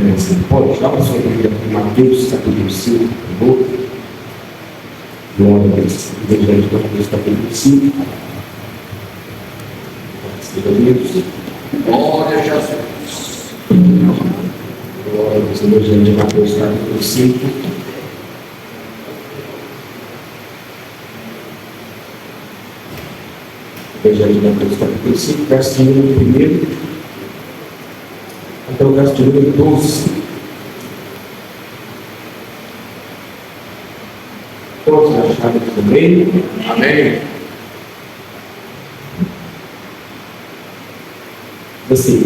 Você pode dar uma sua Bíblia em Mateus capítulo 5, por favor? Glória a Deus. Evangelho de Mateus capítulo 5. Glória a Jesus. Glória a Deus. Evangelho de Mateus capítulo 5. Evangelho de Mateus capítulo 5, verso número 1 até o verso número 12. Todos acharam também? Amém. Assim,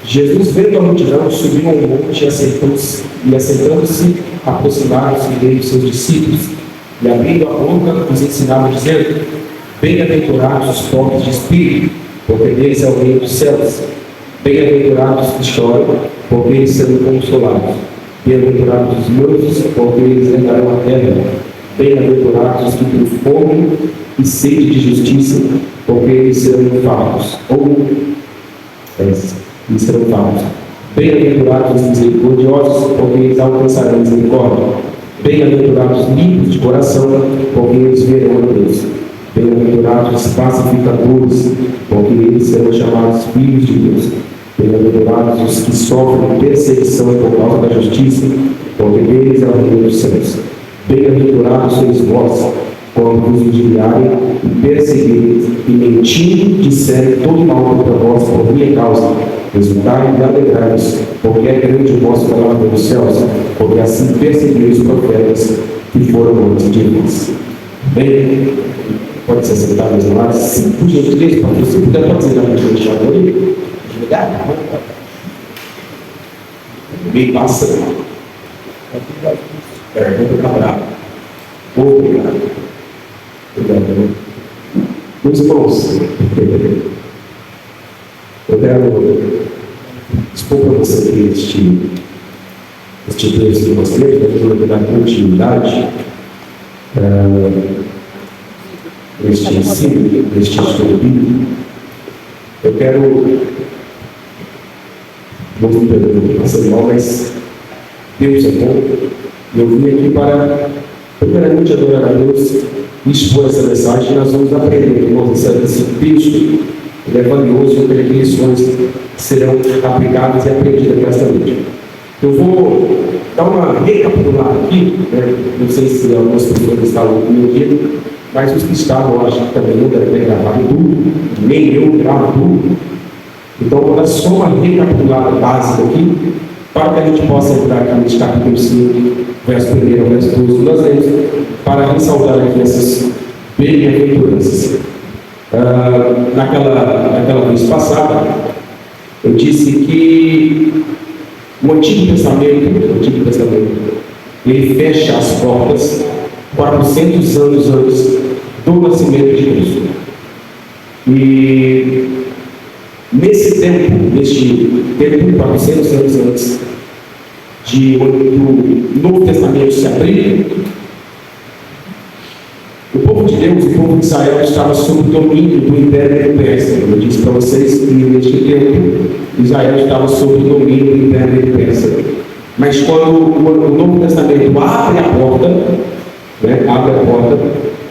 Jesus, vendo a multidão, subiu ao monte e assentando-se, aproximaram-se dele os seus discípulos, e abrindo a boca, os ensinava, dizendo: Bem-aventurados os pobres de espírito, porque deles é o reino dos céus. Bem-aventurados que choram, porque eles serão consolados. Bem-aventurados os mansos, porque eles herdarão a terra. Bem-aventurados os que têm fome e sede de justiça, porque eles serão fartos. Eles serão fartos. Bem-aventurados os misericordiosos, porque eles alcançarão misericórdia. Bem-aventurados os limpos de coração, porque eles verão a Deus. Bem-aventurados os pacificadores, porque eles serão chamados filhos de Deus. Bem-aventurados os que sofrem perseguição por causa da justiça, porque deles é o reino dos céus. Bem-aventurados sois vós, quando vos injuriarem e perseguirem, e mentindo disserem todo mal contra vós por minha causa. Exultai e alegrai-vos, porque é grande o vosso galardão dos céus, porque assim perseguiram os profetas que foram antes de vós. Bem, pode ser sentado mais lá. Se por gentileza, se puder, pode ser lá no ventilador ali. Bem passa. Vou ficar bravo. Obrigado. Obrigado. Meus irmãos, eu quero expor para você aqui este texto que nós temos, para poder dar continuidade neste ensino, neste estudo bíblico. Eu quero, não me perdoe passando mal, mas Deus é bom, e eu vim aqui para, primeiramente, adorar a Deus e expor essa mensagem. Nós vamos aprender, irmãos, esse texto, ele é valioso, e as lições serão aplicadas e aprendidas nesta noite. Eu vou dar uma recapitulada aqui, né? Não sei se algumas pessoas estavam comigo aqui, mas os que estavam, eu acho que também não devem ter gravado tudo, nem eu gravo tudo. Então, vou dar só uma recapitulada básica aqui, para que a gente possa entrar aqui neste capítulo 5, verso 1 ao verso 12, nós lemos, para ressaltar aqui essas bem-aventuranças. Naquela vez passada, eu disse que o Antigo Testamento, ele fecha as portas 400 anos antes do nascimento de Cristo. E nesse tempo, 400 anos antes do Novo Testamento se abrir, o povo de Deus, o povo de Israel, estava sob o domínio do Império Persa. Eu disse para vocês que neste tempo Israel estava sob o domínio do Império Persa. Mas quando o Novo Testamento abre a porta,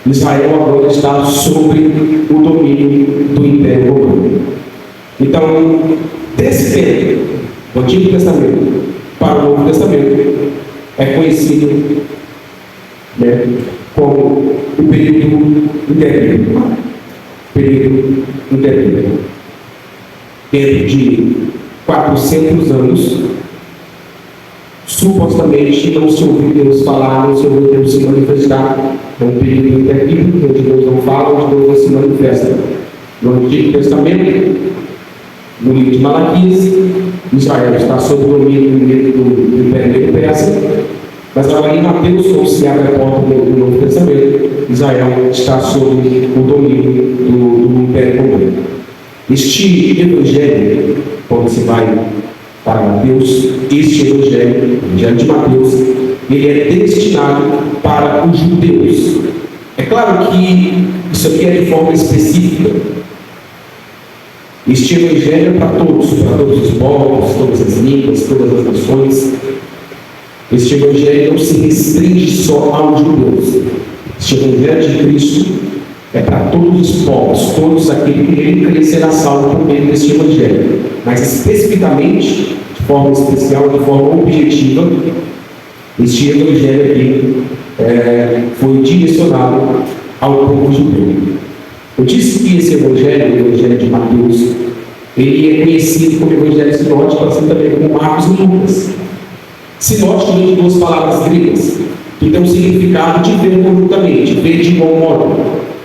Israel agora está sob o domínio do Império Romano. Então, desse tempo, do Antigo Testamento para o Novo Testamento, é conhecido, como o período interino. Dentro de 400 anos, supostamente não se ouviu Deus falar, não se ouviu Deus se manifestar. É um período interino, onde Deus não fala, onde Deus não se manifesta. No Antigo Testamento, no livro de Malaquias, Israel está sob o domínio do Império Persa. Mas agora em Mateus, quando se abre a porta do Novo Testamento, Israel está sob o domínio do Império Romano. Este evangelho, quando se vai para Mateus, este evangelho de Mateus, ele é destinado para os judeus. É claro que isso aqui é de forma específica. Este Evangelho é para todos os povos, todas as línguas, todas as nações. Este Evangelho não se restringe só aos judeus. Este Evangelho de Cristo é para todos os povos, todos aqueles que ele crê será salvo por meio deste Evangelho. Mas especificamente, de forma especial, de forma objetiva, este Evangelho aqui foi direcionado ao povo judeu. Eu disse que esse Evangelho, o Evangelho de Mateus, ele é conhecido como Evangelho sinótico, assim também como Marcos e Lucas. Sinótico vem de duas palavras gregas, que tem o significado de ver conjuntamente, ver de igual modo.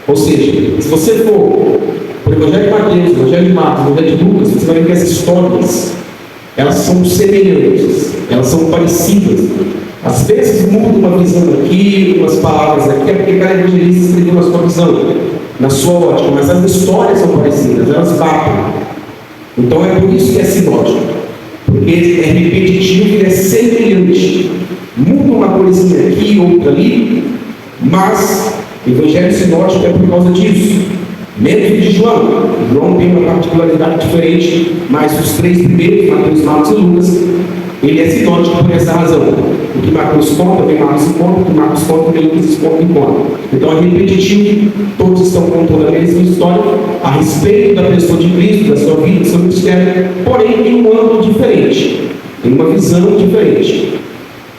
Ou seja, se você for para o Evangelho de Mateus, o Evangelho de Marcos, o Evangelho de Lucas, você vai ver que as histórias, elas são semelhantes, elas são parecidas. Às vezes muda uma visão aqui, umas palavras aqui, é porque cada evangelista escreveu na sua visão, na sua ótica, mas as histórias são parecidas, elas batem. Então é por isso que é sinótico, porque é repetitivo e é semelhante. Muda uma coisinha aqui, outra ali, mas o Evangelho sinótico é por causa disso. Menos de João. João tem uma particularidade diferente, mas os três primeiros, Mateus, Marcos e Lucas, ele é sinótico por essa razão. O que Mateus conta, vem Marcos conta, o que Marcos conta, vem Lucas conta. Então é repetitivo, todos estão contando a mesma história a respeito da pessoa de Cristo, da sua vida, do seu ministério, porém em um ângulo diferente, em uma visão diferente.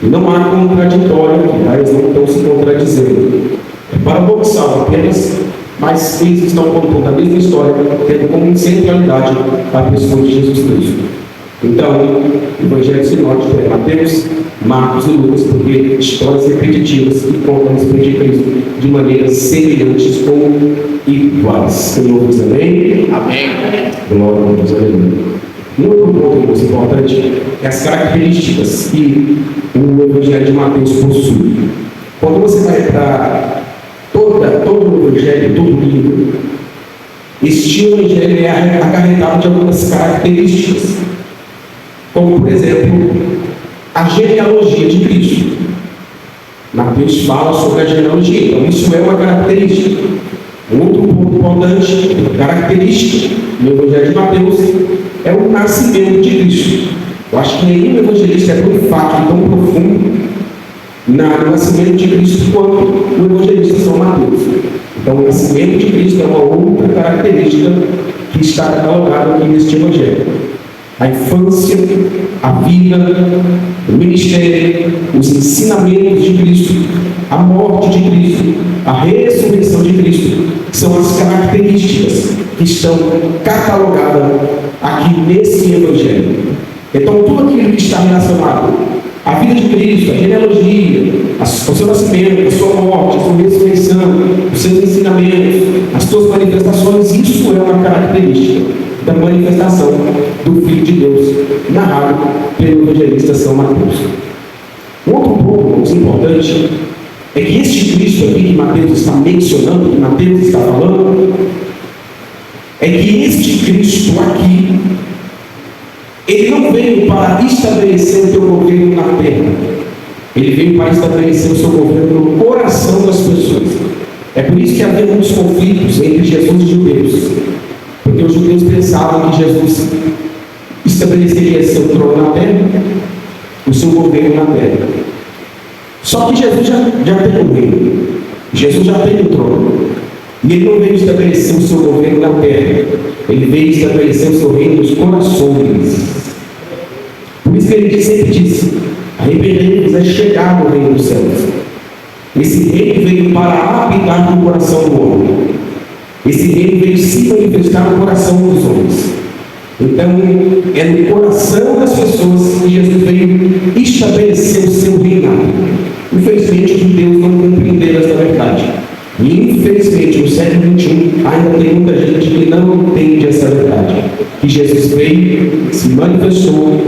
E não há contraditório aqui, tá? Eles não estão se contradizendo. É paradoxal apenas, mas eles estão contando a mesma história, tendo como centralidade a pessoa de Jesus Cristo. Então, o Evangelho sinótico é Mateus, Marcos e Lucas, porque histórias repetitivas que contam a respeito de Cristo de maneiras semelhantes ou iguais. Senhor diz amém? Amém. Glória a Deus, aleluia. Um outro ponto muito importante é as características que o Evangelho de Mateus possui. Quando você vai para todo o Evangelho, todo o livro, este Evangelho é acarretado de algumas características, como, por exemplo, a genealogia de Cristo. Mateus fala sobre a genealogia, então isso é uma característica. Um outro ponto importante, característica no Evangelho de Mateus, é o nascimento de Cristo. Eu acho que nenhum evangelista é tão enfático, tão profundo no nascimento de Cristo quanto o evangelista São Mateus. Então, o nascimento de Cristo é uma outra característica que está catalogada aqui neste Evangelho. A infância, a vida, o ministério, os ensinamentos de Cristo, a morte de Cristo, a ressurreição de Cristo, são as características que estão catalogadas aqui nesse Evangelho. Então, tudo aquilo que está relacionado à vida de Cristo, a genealogia, o seu nascimento, a sua morte, a sua ressurreição, os seus ensinamentos, as suas manifestações, isso é uma característica da manifestação do Filho de Deus, narrado pelo evangelista São Mateus. Um outro ponto muito importante é que este Cristo aqui que Mateus está mencionando, que Mateus está falando, é que este Cristo aqui, ele não veio para estabelecer o seu governo na terra, ele veio para estabelecer o seu governo no coração das pessoas. É por isso que havia muitos conflitos entre Jesus e os judeus, porque os judeus pensavam que Jesus estabeleceria seu trono na terra, o seu governo na terra. Só que Jesus já tem o reino, Jesus já tem o trono, e ele não veio estabelecer o seu governo na terra, ele veio estabelecer o seu reino nos corações. Por isso que ele sempre disse: arrependei-vos é chegar no reino dos céus. Esse reino veio para habitar no coração do homem. Esse reino veio se manifestar no coração dos homens. Então, é no coração das pessoas que Jesus veio estabelecer o seu reinado. Infelizmente, os judeus não compreenderam essa verdade. E, infelizmente, no século XXI, ainda tem muita gente que não entende essa verdade. Que Jesus veio, se manifestou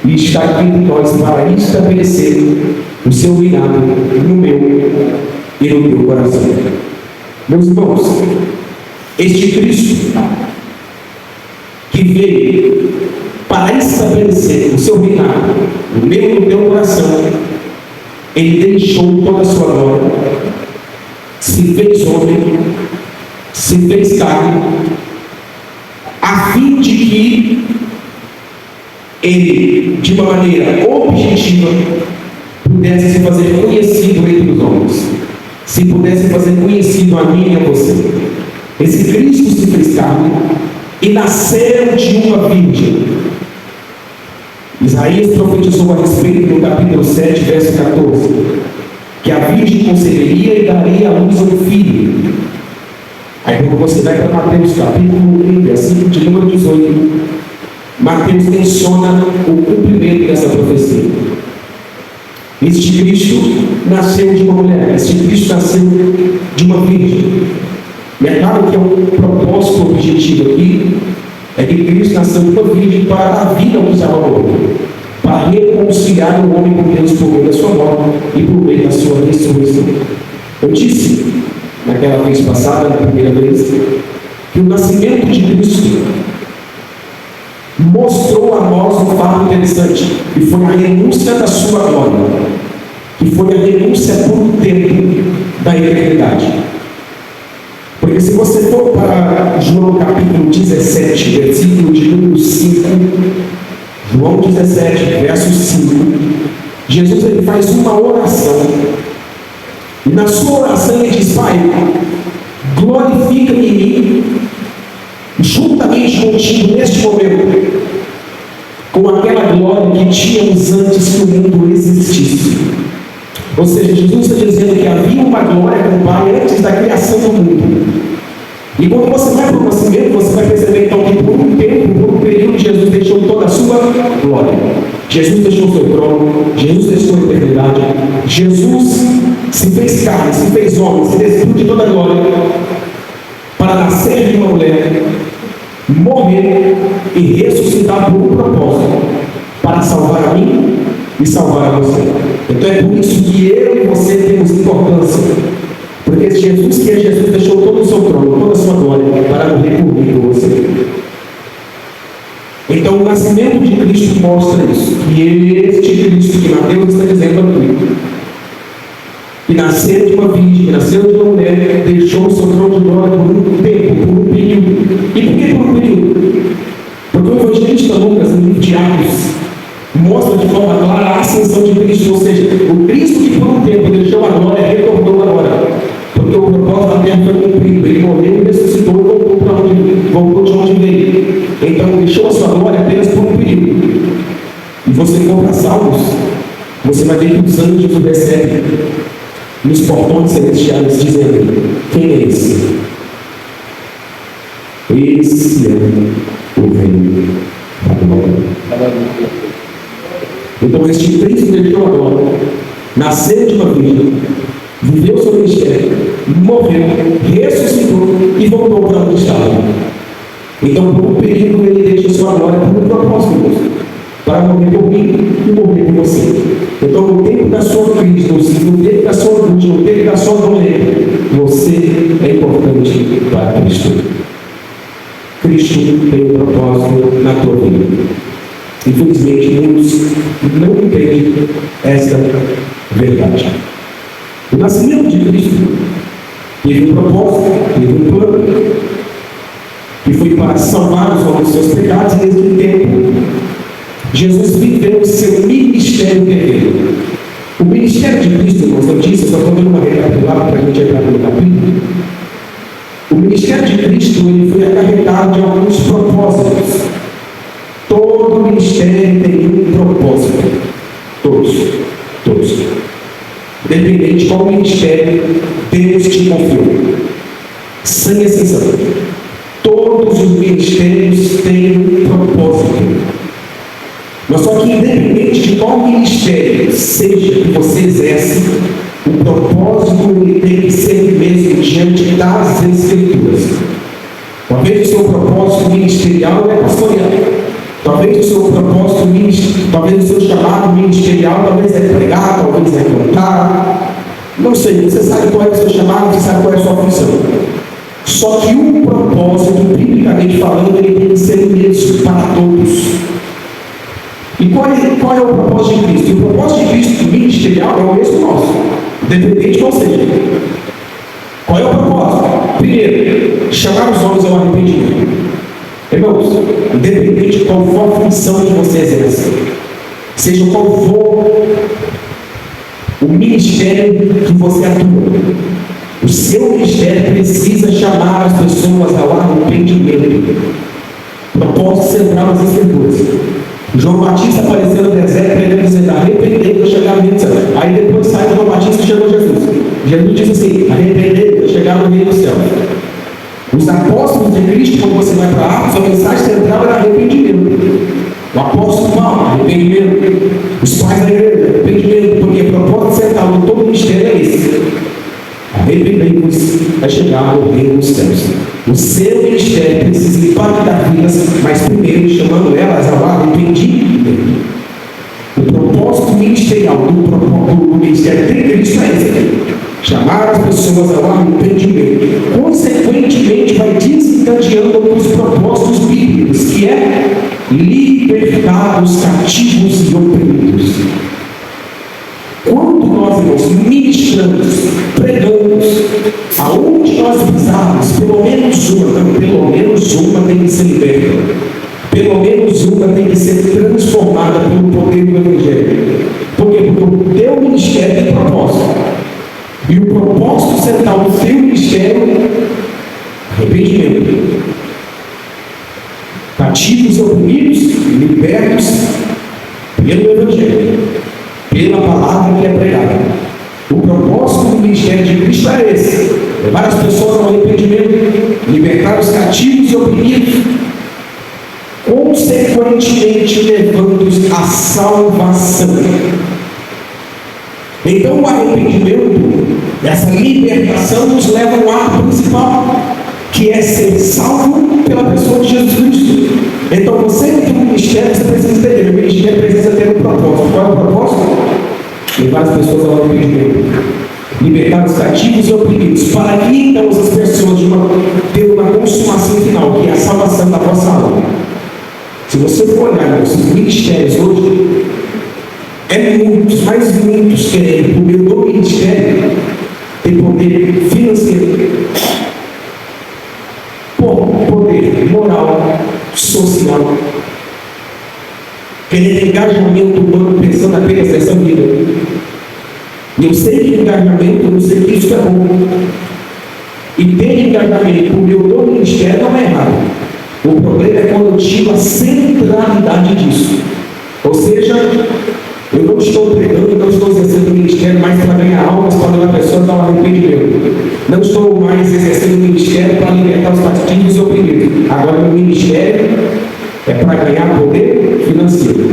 e está aqui entre nós para estabelecer o seu reinado no meu e no teu coração. Meus irmãos, este Cristo que veio para estabelecer o seu reinado no meu e no teu coração, ele deixou toda a sua glória, se fez homem, se fez carne, a fim de que ele, de uma maneira objetiva, pudesse se fazer conhecido entre os homens, se pudesse fazer conhecido a mim e a você. Esse Cristo se fez carne e nasceu de uma virgem. Isaías profetizou a respeito no capítulo 7, verso 14, que a virgem conceberia e daria à luz a um filho. Aí quando você vai para Mateus capítulo 1, versículo de número 18, Mateus menciona o cumprimento dessa profecia. Este Cristo nasceu de uma mulher, este Cristo nasceu de uma virgem. E é claro que é um propósito objetivo aqui, é que Cristo nasceu de uma virgem para dar vida ao que estava morto, para reconciliar o homem com Deus por meio da sua morte e por meio da sua ressurreição. Eu disse, naquela vez passada, na primeira vez, que o nascimento de Cristo mostrou a nós um fato interessante, que foi a renúncia da sua glória, que foi a renúncia por um tempo da eternidade. Porque se você for para João capítulo 17, versículo de número 5, João 17, verso 5, Jesus ele faz uma oração, e na sua oração ele diz: Pai, glorifica-me em mim, juntamente contigo neste momento, com aquela glória que tínhamos antes que o mundo existisse. Ou seja, Jesus está dizendo que havia uma glória com o Pai antes da criação do mundo. E quando você vai para o nascimento, você vai perceber então que por um tempo, por um período, Jesus deixou toda a sua glória. Jesus deixou o seu trono, Jesus deixou a eternidade, Jesus se fez carne, se fez homem, se despiu de toda a glória, para nascer de uma mulher, morrer e ressuscitar por um propósito, para salvar a mim e salvar a você. Então é por isso que eu e você temos importância, porque esse Jesus que é Jesus deixou todo o seu trono, toda a sua glória, para morrer por mim e por você. Então o nascimento de Cristo mostra isso, que ele é este Cristo que Mateus está dizendo aqui, que nasceu de uma virgem, que nasceu de uma mulher, deixou o seu trono de glória por um tempo, por um período. E por que por um período? Porque o evangelista Lucas, no livro de Atos, mostra de forma clara a ascensão de Cristo, ou seja, o Cristo que por um tempo deixou a glória, retornou agora, porque o propósito da terra foi cumprido. Ele morreu, ressuscitou e voltou de onde veio. Então deixou a sua glória apenas por um período. E você for para Salmos, você vai ver que os anjos o recebem nos portões celestiais, dizendo: quem é esse? Esse é o Rei da glória. Então este Cristo deixou a glória, nasceu de uma virgem, viveu seu ministério, morreu, ressuscitou e voltou para onde estava. Então por um período ele deixa sua glória por um propósito, para morrer por mim e morrer por você. Então no tempo da sua crise, no tempo da sua angústia, no tempo da sua doença, você é importante para Cristo. Cristo tem um propósito na tua vida. Infelizmente, muitos não entendem essa verdade. O nascimento de Cristo teve um propósito, teve um plano, que foi para salvar os homens dos seus pecados, e nesse tempo, Jesus viveu o seu ministério terreno. O ministério de Cristo, irmãos, eu disse, eu só estou dando uma recapitulada para a gente entrar no capítulo. O ministério de Cristo ele foi acarretado de alguns propósitos. Todo ministério tem um propósito. Todos. Independente de qual ministério Deus te confiou. Sem exceção. Todos os ministérios têm um propósito. Mas só que independente de qual ministério seja que você exerce, o propósito ele tem que ser o mesmo diante das Escrituras. Talvez o seu propósito ministerial é pastorear. Talvez o seu propósito ministerial, talvez o seu chamado ministerial, talvez é pregar, talvez é cantar. Não sei, você sabe qual é o seu chamado, você sabe qual é a sua função. Só que o propósito, biblicamente falando, ele tem que ser o mesmo para todos. E qual é o propósito de Cristo? O propósito de Cristo ministerial é o mesmo nosso, independente de qual seja. Qual é o propósito? Primeiro, chamar os homens ao arrependimento. Irmãos, independente de qual for a função que você exerce, seja qual for o ministério que você atua, o seu ministério precisa chamar as pessoas ao arrependimento. Propósito central das Escrituras. João Batista apareceu no deserto pregando, dizendo: arrependei-vos, chegar no reino do céu. Aí depois sai João Batista e chegou Jesus. Jesus disse assim: arrependei-vos, chegar no reino do céu. Os apóstolos de Cristo, quando você vai para Atos, a mensagem central era arrependimento. O apóstolo Paulo, arrependimento. Os pais da igreja, arrependimento. Porque o propósito central de todo o ministério é esse: arrependei-vos, vai chegar no reino dos céus. O seu ministério precisa impactar vidas, mas primeiro chamando elas ao arrependimento. O propósito ministerial do ministério de Cristo é esse: chamar as pessoas ao arrependimento. Consequentemente, vai desencadeando os propósitos bíblicos, que é libertar os cativos e oprimidos. Quando nós, irmãos, ministramos, pregamos, aonde nós pisarmos, pelo menos uma tem que ser liberta. Pelo menos uma tem que ser transformada pelo poder do Evangelho. Por quê? Porque o teu ministério tem propósito. E o propósito central do teu ministério é arrependimento. Cativos e oprimidos, libertos pelo Evangelho, pela palavra que é pregada. O propósito do ministério de Cristo é esse: levar as pessoas ao arrependimento, libertar os cativos e oprimidos, consequentemente levando-os à salvação. Então o arrependimento, essa libertação, nos leva ao ato principal, que é ser salvo pela pessoa de Jesus Cristo. Então você que tem um ministério, você precisa entender: o ministério precisa ter um propósito. Qual é o propósito? Levar as pessoas ao arrependimento, libertar os cativos e oprimidos, para que então as pessoas tenham uma consumação final, que é a salvação da vossa alma. Se você for olhar os ministérios hoje, muitos, mas muitos querem, por meio do ministério, ter poder financeiro, poder moral, social, querer engajamento humano, pensando apenas nessa vida. E eu sei que engajamento, eu sei que isso é bom. E ter engajamento por meio do ministério não é errado. O problema é quando eu tiro a centralidade disso. Ou seja, eu não estou pregando, não estou exercendo o ministério mais para ganhar almas, para levar pessoas ao arrependimento. Não estou mais exercendo o ministério para libertar os cativos e oprimidos. Agora o ministério é para ganhar poder financeiro,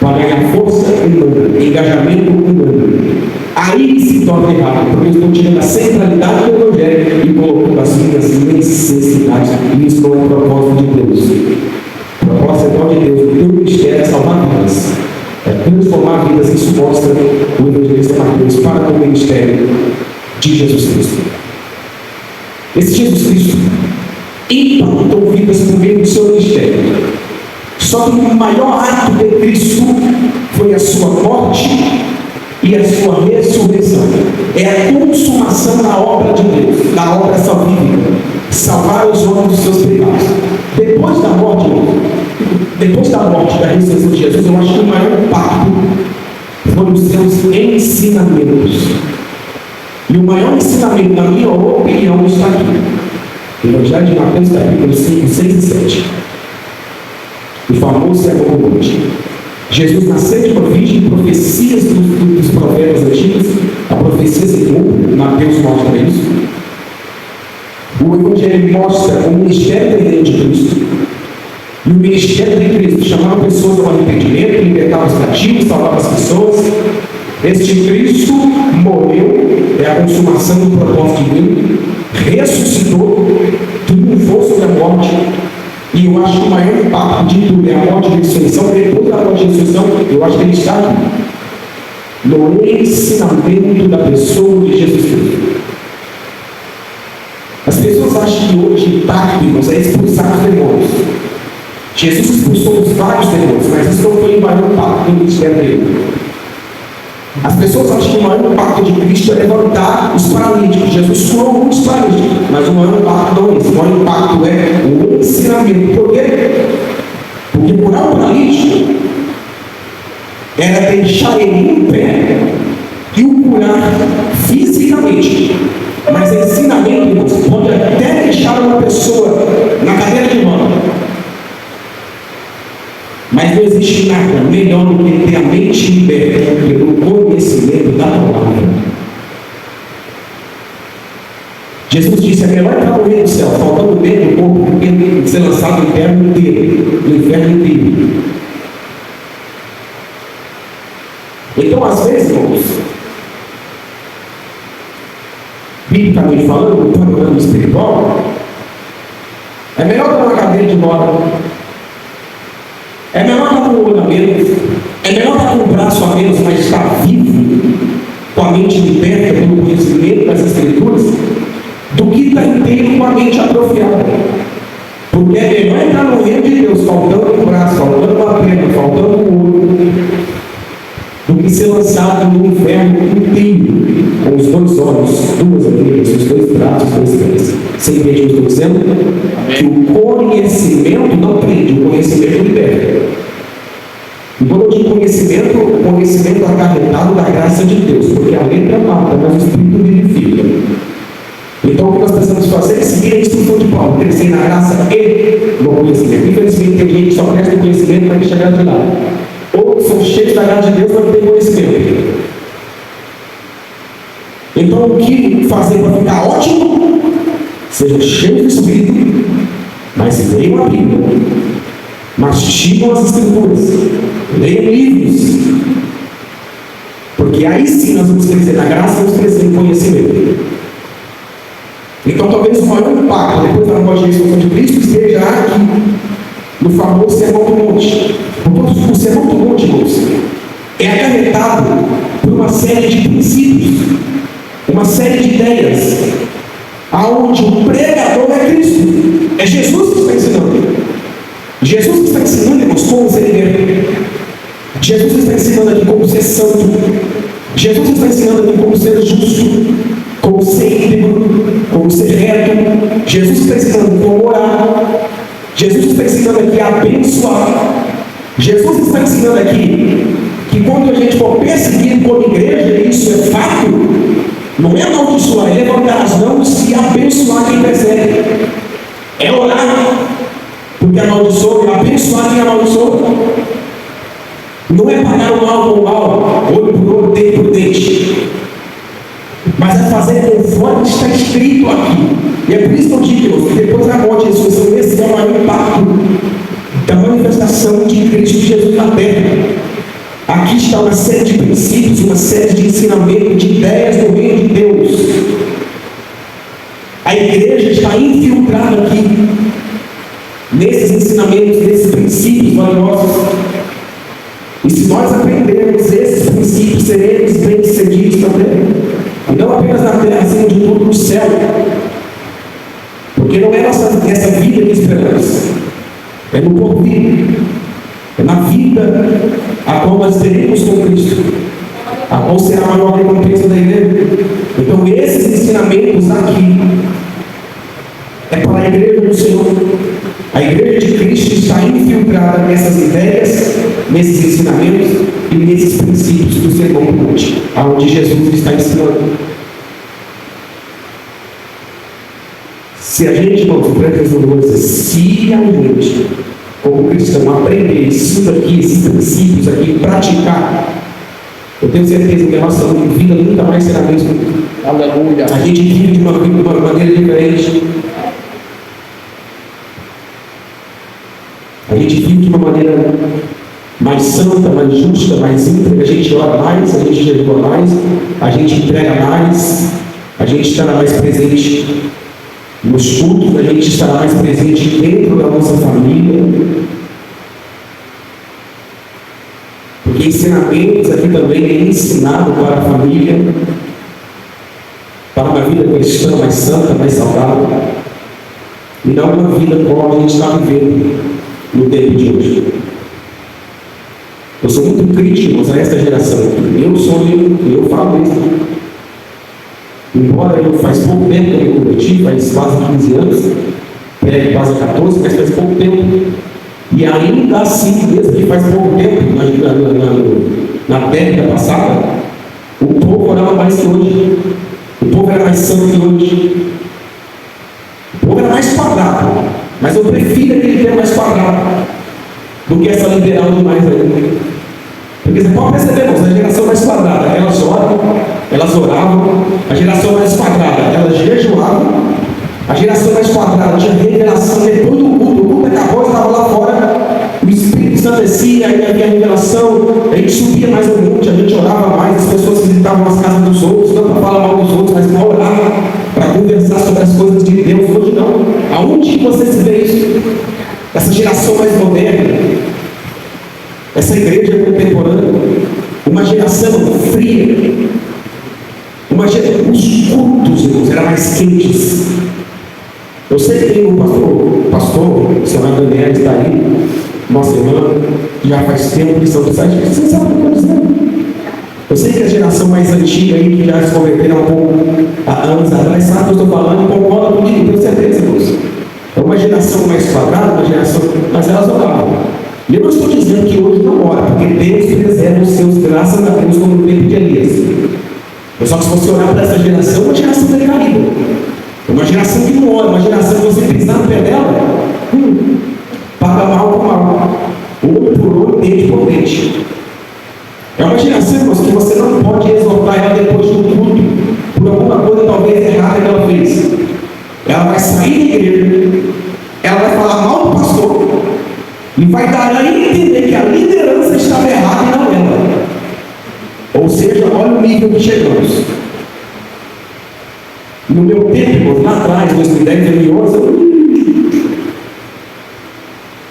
para ganhar força humana, engajamento humano. Aí se torna errado, porque eu estou tirando a centralidade do Evangelho e colocando as minhas necessidades. E isso não é o propósito de Deus. O propósito de Deus, o teu ministério é salvar vidas, é transformar vidas. Isso mostra o evangelista Mateus para com o ministério de Jesus Cristo. Esse Jesus Cristo impactou vidas por meio do seu ministério. Só que o maior ato de Cristo foi a sua morte e a sua ressurreição. É a consumação da obra de Deus, da obra salvífica, salvar os homens dos seus pecados. Depois da morte e da ressurreição de Jesus, eu acho que o maior impacto foram os seus ensinamentos. E o maior ensinamento, na minha opinião, está aqui. Evangelho de Mateus, capítulo 5, 6 e 7. O famoso Sermão do Monte. Jesus nasceu de uma virgem, profecias dos profetas antigos, a profecia se cumpre, Mateus mostra isso. O Evangelho mostra o ministério da de Cristo. E o ministério de Cristo chamava pessoas ao arrependimento, libertava os cativos, salvava as pessoas. Este Cristo morreu, é a consumação do propósito divino, ressuscitou, triunfou sobre a morte. E eu acho que o maior impacto de tudo é a morte e a ressurreição. Depois da morte e ressurreição, eu acho que ele está no ensinamento da pessoa de Jesus Cristo. As pessoas acham que hoje o impacto, irmãos, é expulsar os demônios. Jesus expulsou os vários demônios, mas isso não foi o maior impacto do ministério dele. As pessoas acham que o maior impacto de Cristo é levantar os paralíticos. Jesus curou muitos paralíticos, mas o maior impacto não é esse. O maior impacto é o ensinamento. era deixar ele em pé e o curar fisicamente. Mas ensinamento, irmãos, pode até deixar uma pessoa na cadeira de roda. Mas não existe nada melhor do que ter a mente liberta pelo conhecimento da palavra. Jesus disse: é melhor para morrer no céu, faltando medo do corpo, do que ser lançado no inferno inteiro. No inferno inteiro. Então, às vezes, irmãos, biblicamente falando, no panorama espiritual, é melhor estar na cadeira de roda, é melhor estar com o olho a menos, é melhor estar com o braço a menos, mas estar vivo, com a mente liberta pelo conhecimento das Escrituras, do que estar inteiro com a mente atrofiada. Porque é melhor entrar no reino de Deus faltando um braço, faltando uma perna, faltando um olho, do que ser lançado no inferno inteiro, com os dois olhos, duas orelhas, os dois braços, os dois pés. Você entende o que eu estou dizendo? Que o conhecimento não prende, o conhecimento liberta. E quando eu digo conhecimento, o conhecimento acarretado da graça de Deus, porque a letra mata, mas o Espírito vivifica. Então, o que nós precisamos fazer é seguir a instrução de Paulo, crescer na graça e no conhecimento. Infelizmente, tem gente que só presta o conhecimento para chegar de lá. Ou são cheios da graça de Deus, mas não tem conhecimento. Então, o que fazer para ficar ótimo? Sejam cheios do Espírito, mas leiam a Bíblia, mastigam as Escrituras, leiam livros, porque aí sim nós vamos crescer na graça e vamos crescer em conhecimento. Então, talvez o maior impacto depois da morte e ressurreição de Cristo esteja aqui, no famoso Sermão do Monte. O Sermão do Monte, irmãos, é acarretado por uma série de princípios, uma série de ideias, aonde o pregador é Cristo. É Jesus que está ensinando. Jesus que está ensinando, irmãos, como ser liberto. Jesus está ensinando aqui como ser santo. Jesus está ensinando aqui como ser justo, como ser íntegro, como ser reto. Jesus está ensinando como orar. Jesus está ensinando aqui a abençoar. Jesus está ensinando aqui que quando a gente for perseguido como igreja, isso é fato, não é amaldiçoar, é levantar as mãos e abençoar quem persegue. É orar, porque amaldiçoa, é abençoar quem amaldiçoa. Não é pagar o mal com o mal, olho por olho, dente por dente, mas é fazer conforme está escrito aqui. E é por isso que eu digo que depois da morte e ressurreição, esse é o maior impacto da manifestação de Cristo Jesus na terra. Aqui está uma série de princípios, uma série de ensinamentos, de ideias do reino de Deus. A igreja está infiltrada aqui, nesses ensinamentos, nesses princípios valiosos. E se nós aprendermos esses princípios, seremos bem-sucedidos também. E não apenas na terra, acima de tudo no céu. Porque não é nessa vida que esperamos, é no porvir, é na vida a qual nós teremos com Cristo, a qual será a maior recompensa da igreja. Então, esses ensinamentos aqui é para a igreja do Senhor. A igreja de Cristo está infiltrada nessas ideias, nesses ensinamentos e nesses princípios do Sermão do Monte, aonde Jesus está ensinando. Se a gente, irmãos, presta atenção no dizer, se a gente, como cristão, aprender isso aqui, esses princípios aqui, praticar, eu tenho certeza que a nossa vida nunca mais será a mesma. Aleluia. A gente vive de uma maneira diferente. A gente vive de uma maneira mais santa, mais justa, mais íntegra. A gente ora mais, a gente jejua mais, a gente entrega mais, a gente estará mais presente nos cultos, a gente estará mais presente dentro da nossa família. Porque ensinamentos aqui também é ensinado para a família, para uma vida cristã mais santa, mais saudável, e não uma vida como a gente está vivendo no tempo de hoje. Eu sou muito crítico a esta geração. Eu falo isso. Embora eu faz pouco tempo que eu me converti, faz quase 15 anos, quase 14, mas faz pouco tempo. E ainda assim, mesmo que faz pouco tempo, na década passada, o povo orava mais que hoje. O povo era mais santo que hoje. O povo era mais quadrado. Mas eu prefiro aquele tempo mais quadrado do que essa liberal demais aí. Porque você pode perceber, irmãos, a geração mais quadrada, elas oram, elas oravam. A geração mais quadrada, elas jejuavam. A geração mais quadrada tinha revelação. Depois do culto acabou, estava lá fora. O Espírito Santo descia, aí havia revelação. A gente subia mais no monte, a gente orava mais. As pessoas visitavam as casas dos outros, não para falar mal dos outros, mas para orar, para conversar sobre as coisas de Deus. Hoje não. Aonde você se vê isso? Essa geração mais moderna, essa igreja contemporânea, uma geração fria, os cultos, irmãos, eram mais quentes. Eu sei que tem um pastor, o senhor Daniel está aí, nossa irmã, que já faz tempo que são do site, você sabe o que eu estou dizendo. Eu sei que a geração mais antiga aí, que já se converteram um pouco há anos atrás, sabe o que eu estou falando, concorda comigo, tenho certeza, irmãos. É uma geração mais quadrada, uma geração, mas elas oravam. E eu não estou dizendo que hoje não ora, porque Deus preserva os seus, graças a Deus, como no tempo de Elias. Só que se você olhar para essa geração, é uma geração decaída. É uma geração que não ora, uma geração que você pisar no pé dela, paga mal por mal, olho por olho, dente por dente. É uma geração, irmãos, que você não pode exortar ela depois do culto por alguma coisa talvez errada que ela fez. Ela vai sair da igreja, ela vai falar mal do pastor e vai dar a entender que a liderança estava errada e não ela. Ou seja, olha o nível que chegamos. No meu tempo, lá atrás, 2010, 2011, eu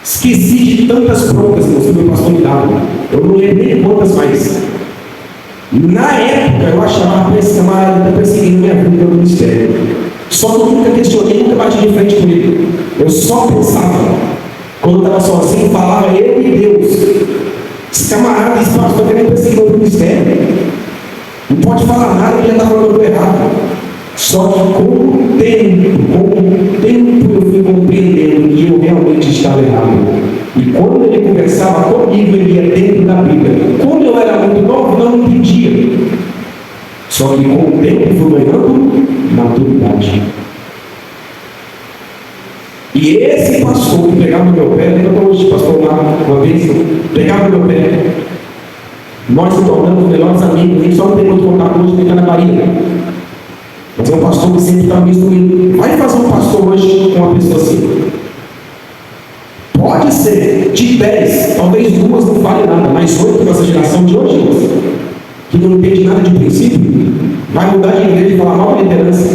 esqueci de tantas provas que o meu pastor me dava. Eu não lembro nem quantas mais. Na época, eu achava que esse camarada está perseguindo minha vida no ministério. Só que eu nunca questionei, nunca bati de frente com ele. Eu só pensava, quando eu estava sozinho, falava eu e Deus. Esse camarada, esse pastor, está querendo perseguir o ministério. Não pode falar nada, ele já está falando errado. Só que com o tempo eu fui compreendendo que eu realmente estava errado. E quando ele conversava comigo, ele ia dentro da Bíblia. Como eu era muito novo, não entendia. Só que com o tempo eu fui ganhando maturidade. E esse pastor que pegava no meu pé, lembra hoje, pastor lá, uma vez, pegava no meu pé. Nós nos tornamos melhores amigos, a gente só não tem muito contato hoje, nem na Bahia. Mas é um pastor que sempre está me instruindo. Vai fazer um pastor hoje com uma pessoa assim. Pode ser de 10, talvez 2 não fale nada, mas 8 dessa geração de hoje, que não entende nada de princípio, vai mudar de igreja e falar mal da liderança,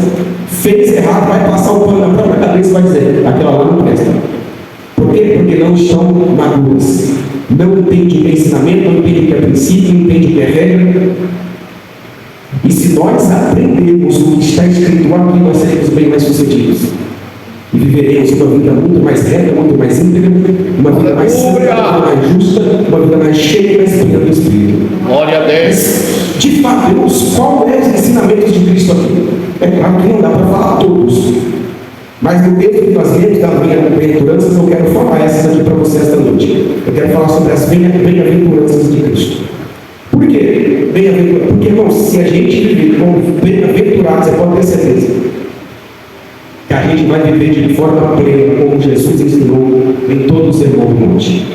fez errado, vai passar o pano na própria cabeça e vai dizer: aquela lá não presta. Por quê? Porque não estão maduros. Não entende o que é ensinamento, não entende o que é princípio, não entende o que é regra. E se nós aprendemos o que está escrito aqui, nós seremos bem mais sucedidos. E viveremos uma vida muito mais reta, muito mais íntegra, uma vida mais santa, uma vida mais justa, uma vida mais cheia e mais plena do Espírito. Glória a Deus. De fato, irmãos, qual é os ensinamentos de Cristo aqui? É claro que não dá para falar todos. Mas no texto que nós lemos das bem-aventuranças, eu quero falar essas aqui para vocês esta noite. Eu quero falar sobre as bem-aventuranças de Cristo. Por quê? Bem-aventurado. Porque, irmãos, se a gente viver como bem-aventurados, você pode ter certeza que a gente vai viver de forma plena, como Jesus ensinou em todo o sermão do monte.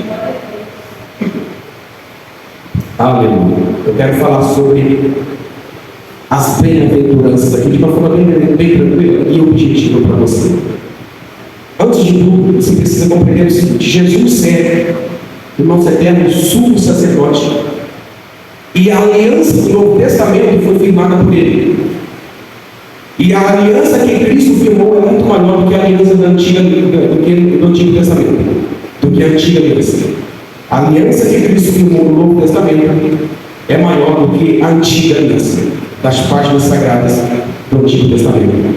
Aleluia. Eu quero falar sobre as bem-aventuranças aqui de uma forma bem tranquila e objetiva para você. Antes de tudo, você precisa compreender o seguinte: Jesus é, irmãos eternos, sumo sacerdote. E a aliança do Novo Testamento foi firmada por ele. E a aliança que Cristo firmou é muito maior do que a aliança do Antigo Testamento, do que a antiga aliança. A aliança que Cristo firmou no Novo Testamento é maior do que a antiga aliança, das páginas sagradas do Antigo Testamento.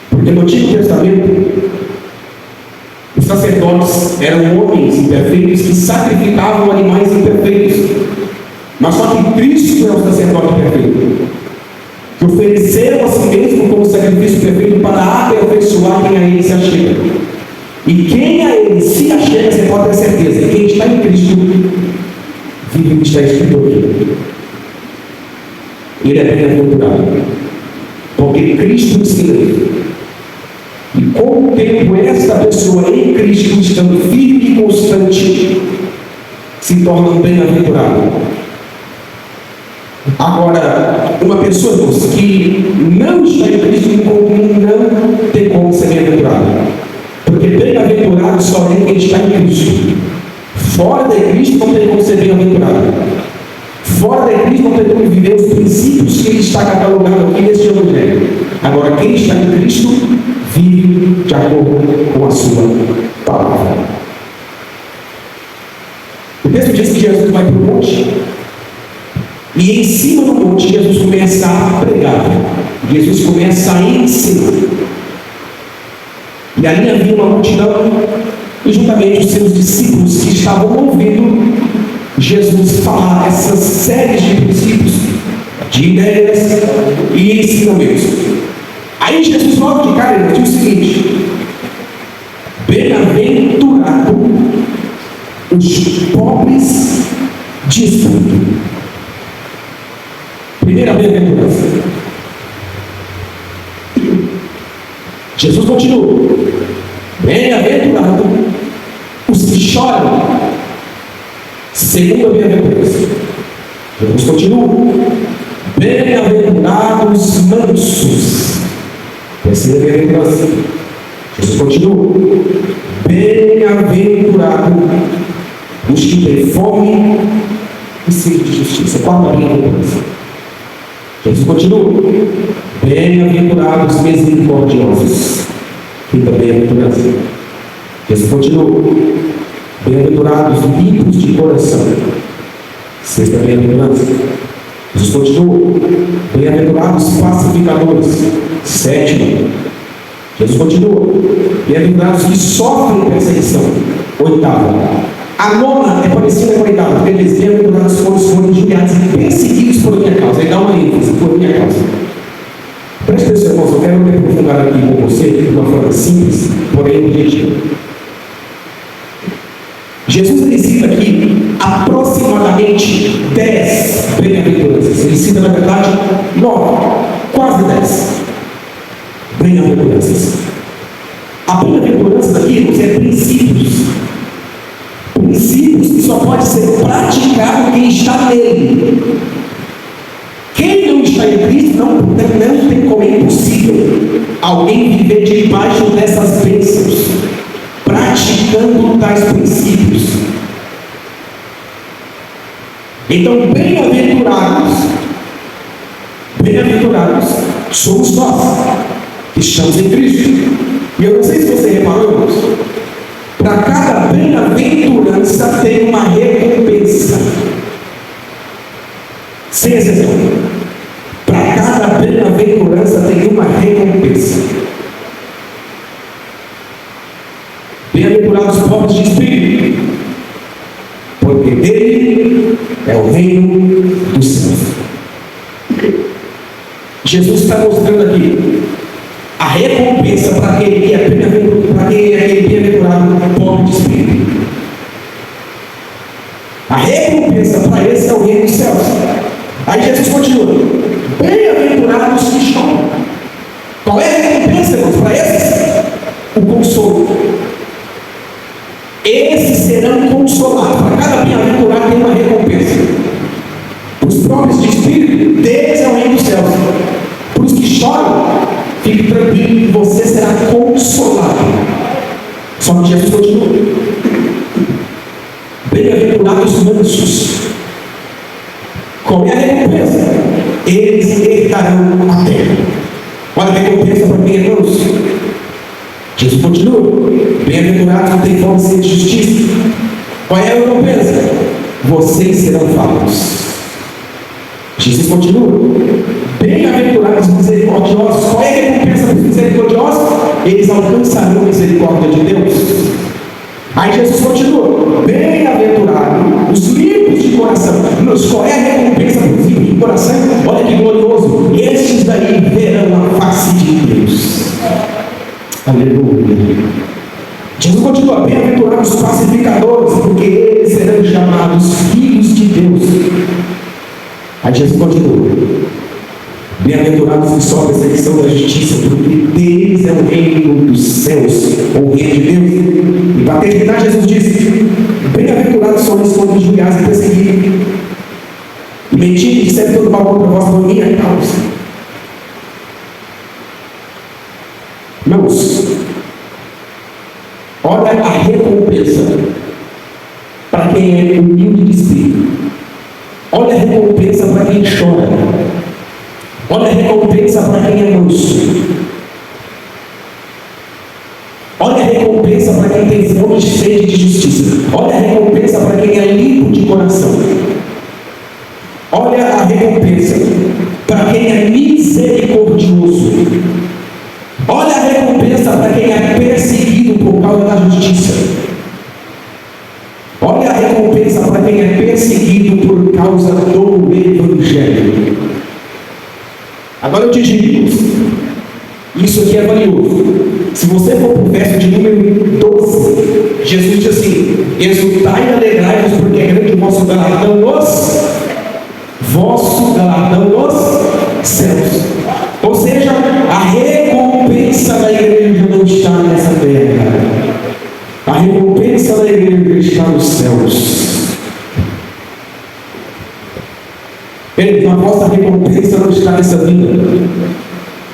Porque no Antigo Testamento, os sacerdotes eram homens imperfeitos que sacrificavam animais imperfeitos. Mas só que Cristo é o sacerdote perfeito, que ofereceram a si mesmo como sacrifício perfeito para aperfeiçoar quem a ele se achega. E quem a ele se achega, você pode ter certeza, quem está em Cristo vive o que está escrito aqui. Ele é bem-aventurado, porque Cristo ensina ele. E com o tempo, esta pessoa em Cristo, estando firme e constante, se torna bem-aventurado. Agora, uma pessoa que não está em Cristo não tem como ser bem-aventurado. Porque bem-aventurado só é quem está em Cristo. Fora de Cristo não tem como ser bem-aventurado. Fora de Cristo não tem como viver os princípios que ele está catalogando aqui neste Evangelho. Agora, quem está em Cristo vive de acordo com a sua palavra. O texto diz que Jesus vai para o monte. E em cima do monte, Jesus começa a pregar. Jesus começa a ensinar. E ali havia uma multidão, e juntamente os seus discípulos que estavam ouvindo Jesus falar essas séries de princípios, de ideias e ensinamentos. Aí Jesus logo de cara ele diz o seguinte: bem-aventurado os pobres de espírito. Primeira bem-aventurança. Jesus continua: bem-aventurado os que choram. Segunda bem-aventurança. Jesus continua: bem-aventurados mansos. Terceira bem-aventurança. Jesus continua: bem-aventurado os que têm fome e sede de justiça. Quarta bem-aventurança. Jesus continua: bem-aventurados misericordiosos. Quinta bem-aventurança. Jesus continua: bem-aventurados limpos de coração. Sexta bem-aventurança. Jesus continua: bem-aventurados pacificadores. Sétima. Jesus continua: bem-aventurados que sofrem perseguição. Oitava. A nona é parecida com a oitava, porque eles bem-aventurados quando forem injuriados e perseguidos por minha causa. Aí dá uma ênfase: por minha causa. Preste atenção, irmãos, eu quero me aprofundar aqui com você de uma forma simples, porém objetiva. Jesus ele cita aqui aproximadamente 10 bem-aventuranças. Ele cita, na verdade, 9, quase 10 bem-aventuranças. A bem-aventurança daqui, irmãos, é princípios. Princípios que só pode ser praticado quem está nele. Quem não está em Cristo não tem como, é impossível alguém viver debaixo dessas bênçãos, praticando tais princípios. Então, bem-aventurados somos nós que estamos em Cristo. E eu não sei se você reparou, irmãos, para cada bem-aventurança tem uma recompensa. Sem exceção. Para cada bem-aventurança tem uma recompensa. Bem-aventurados os pobres de espírito, porque dele é o reino dos céus. Jesus está mostrando aqui a recompensa para aquele que é bem-aventurado pobre de espírito. A recompensa para esse é o reino dos céus. Aí Jesus continua: bem-aventurados que choram. Qual é a recompensa, irmãos, para esses? O consolo. Esses serão consolados. Para cada bem-aventurado tem uma recompensa. Os pobres de espírito, deles é o reino dos céus. Para os que choram, fique tranquilo, você será consolado. Só que Jesus continua: bem-aventurados mansos. Qual é a recompensa? Eles herdarão a terra. Olha a recompensa para quem é manso. Jesus continua: bem-aventurados que têm fome e sede de justiça. Qual é a recompensa? Vocês serão fartos. Jesus continua: bem-aventurados misericordiosos. Qual é a recompensa dos misericordiosos? Eles alcançarão a misericórdia de Deus. Aí Jesus continua: bem-aventurados os limpos de coração. Qual é a recompensa dos limpos de coração? Olha que glorioso: estes daí verão a face de Deus. Aleluia. Jesus continua: bem-aventurados os pacificadores, porque eles serão chamados filhos de Deus. Aí Jesus continua: bem-aventurados que sofrem perseguição da justiça, porque deles é o reino dos céus, ou o reino de Deus. E para terminar, Jesus disse: bem-aventurados são os que são injuriados e perseguidos, e mentindo e disseram todo mal contra vós por minha causa. Irmãos, olha a recompensa para quem é humilde de espírito. Olha a recompensa para quem chora. Olha a recompensa para quem é manso. Olha a recompensa para quem tem fome de sede de justiça. Olha a recompensa para quem é limpo de coração. Olha a recompensa para quem é misericordioso. Olha a recompensa para quem é perseguido por causa da justiça. Olha a recompensa para quem é perseguido por causa do Evangelho. Agora eu te digo, isso aqui é valioso. Se você for para o verso de número 12, Jesus diz assim: exultai e alegrai-vos, porque é grande o vosso galardão nos céus. Ou seja, a recompensa da igreja não está nessa terra. A recompensa da igreja está nos céus. A vossa recompensa não está nessa vida.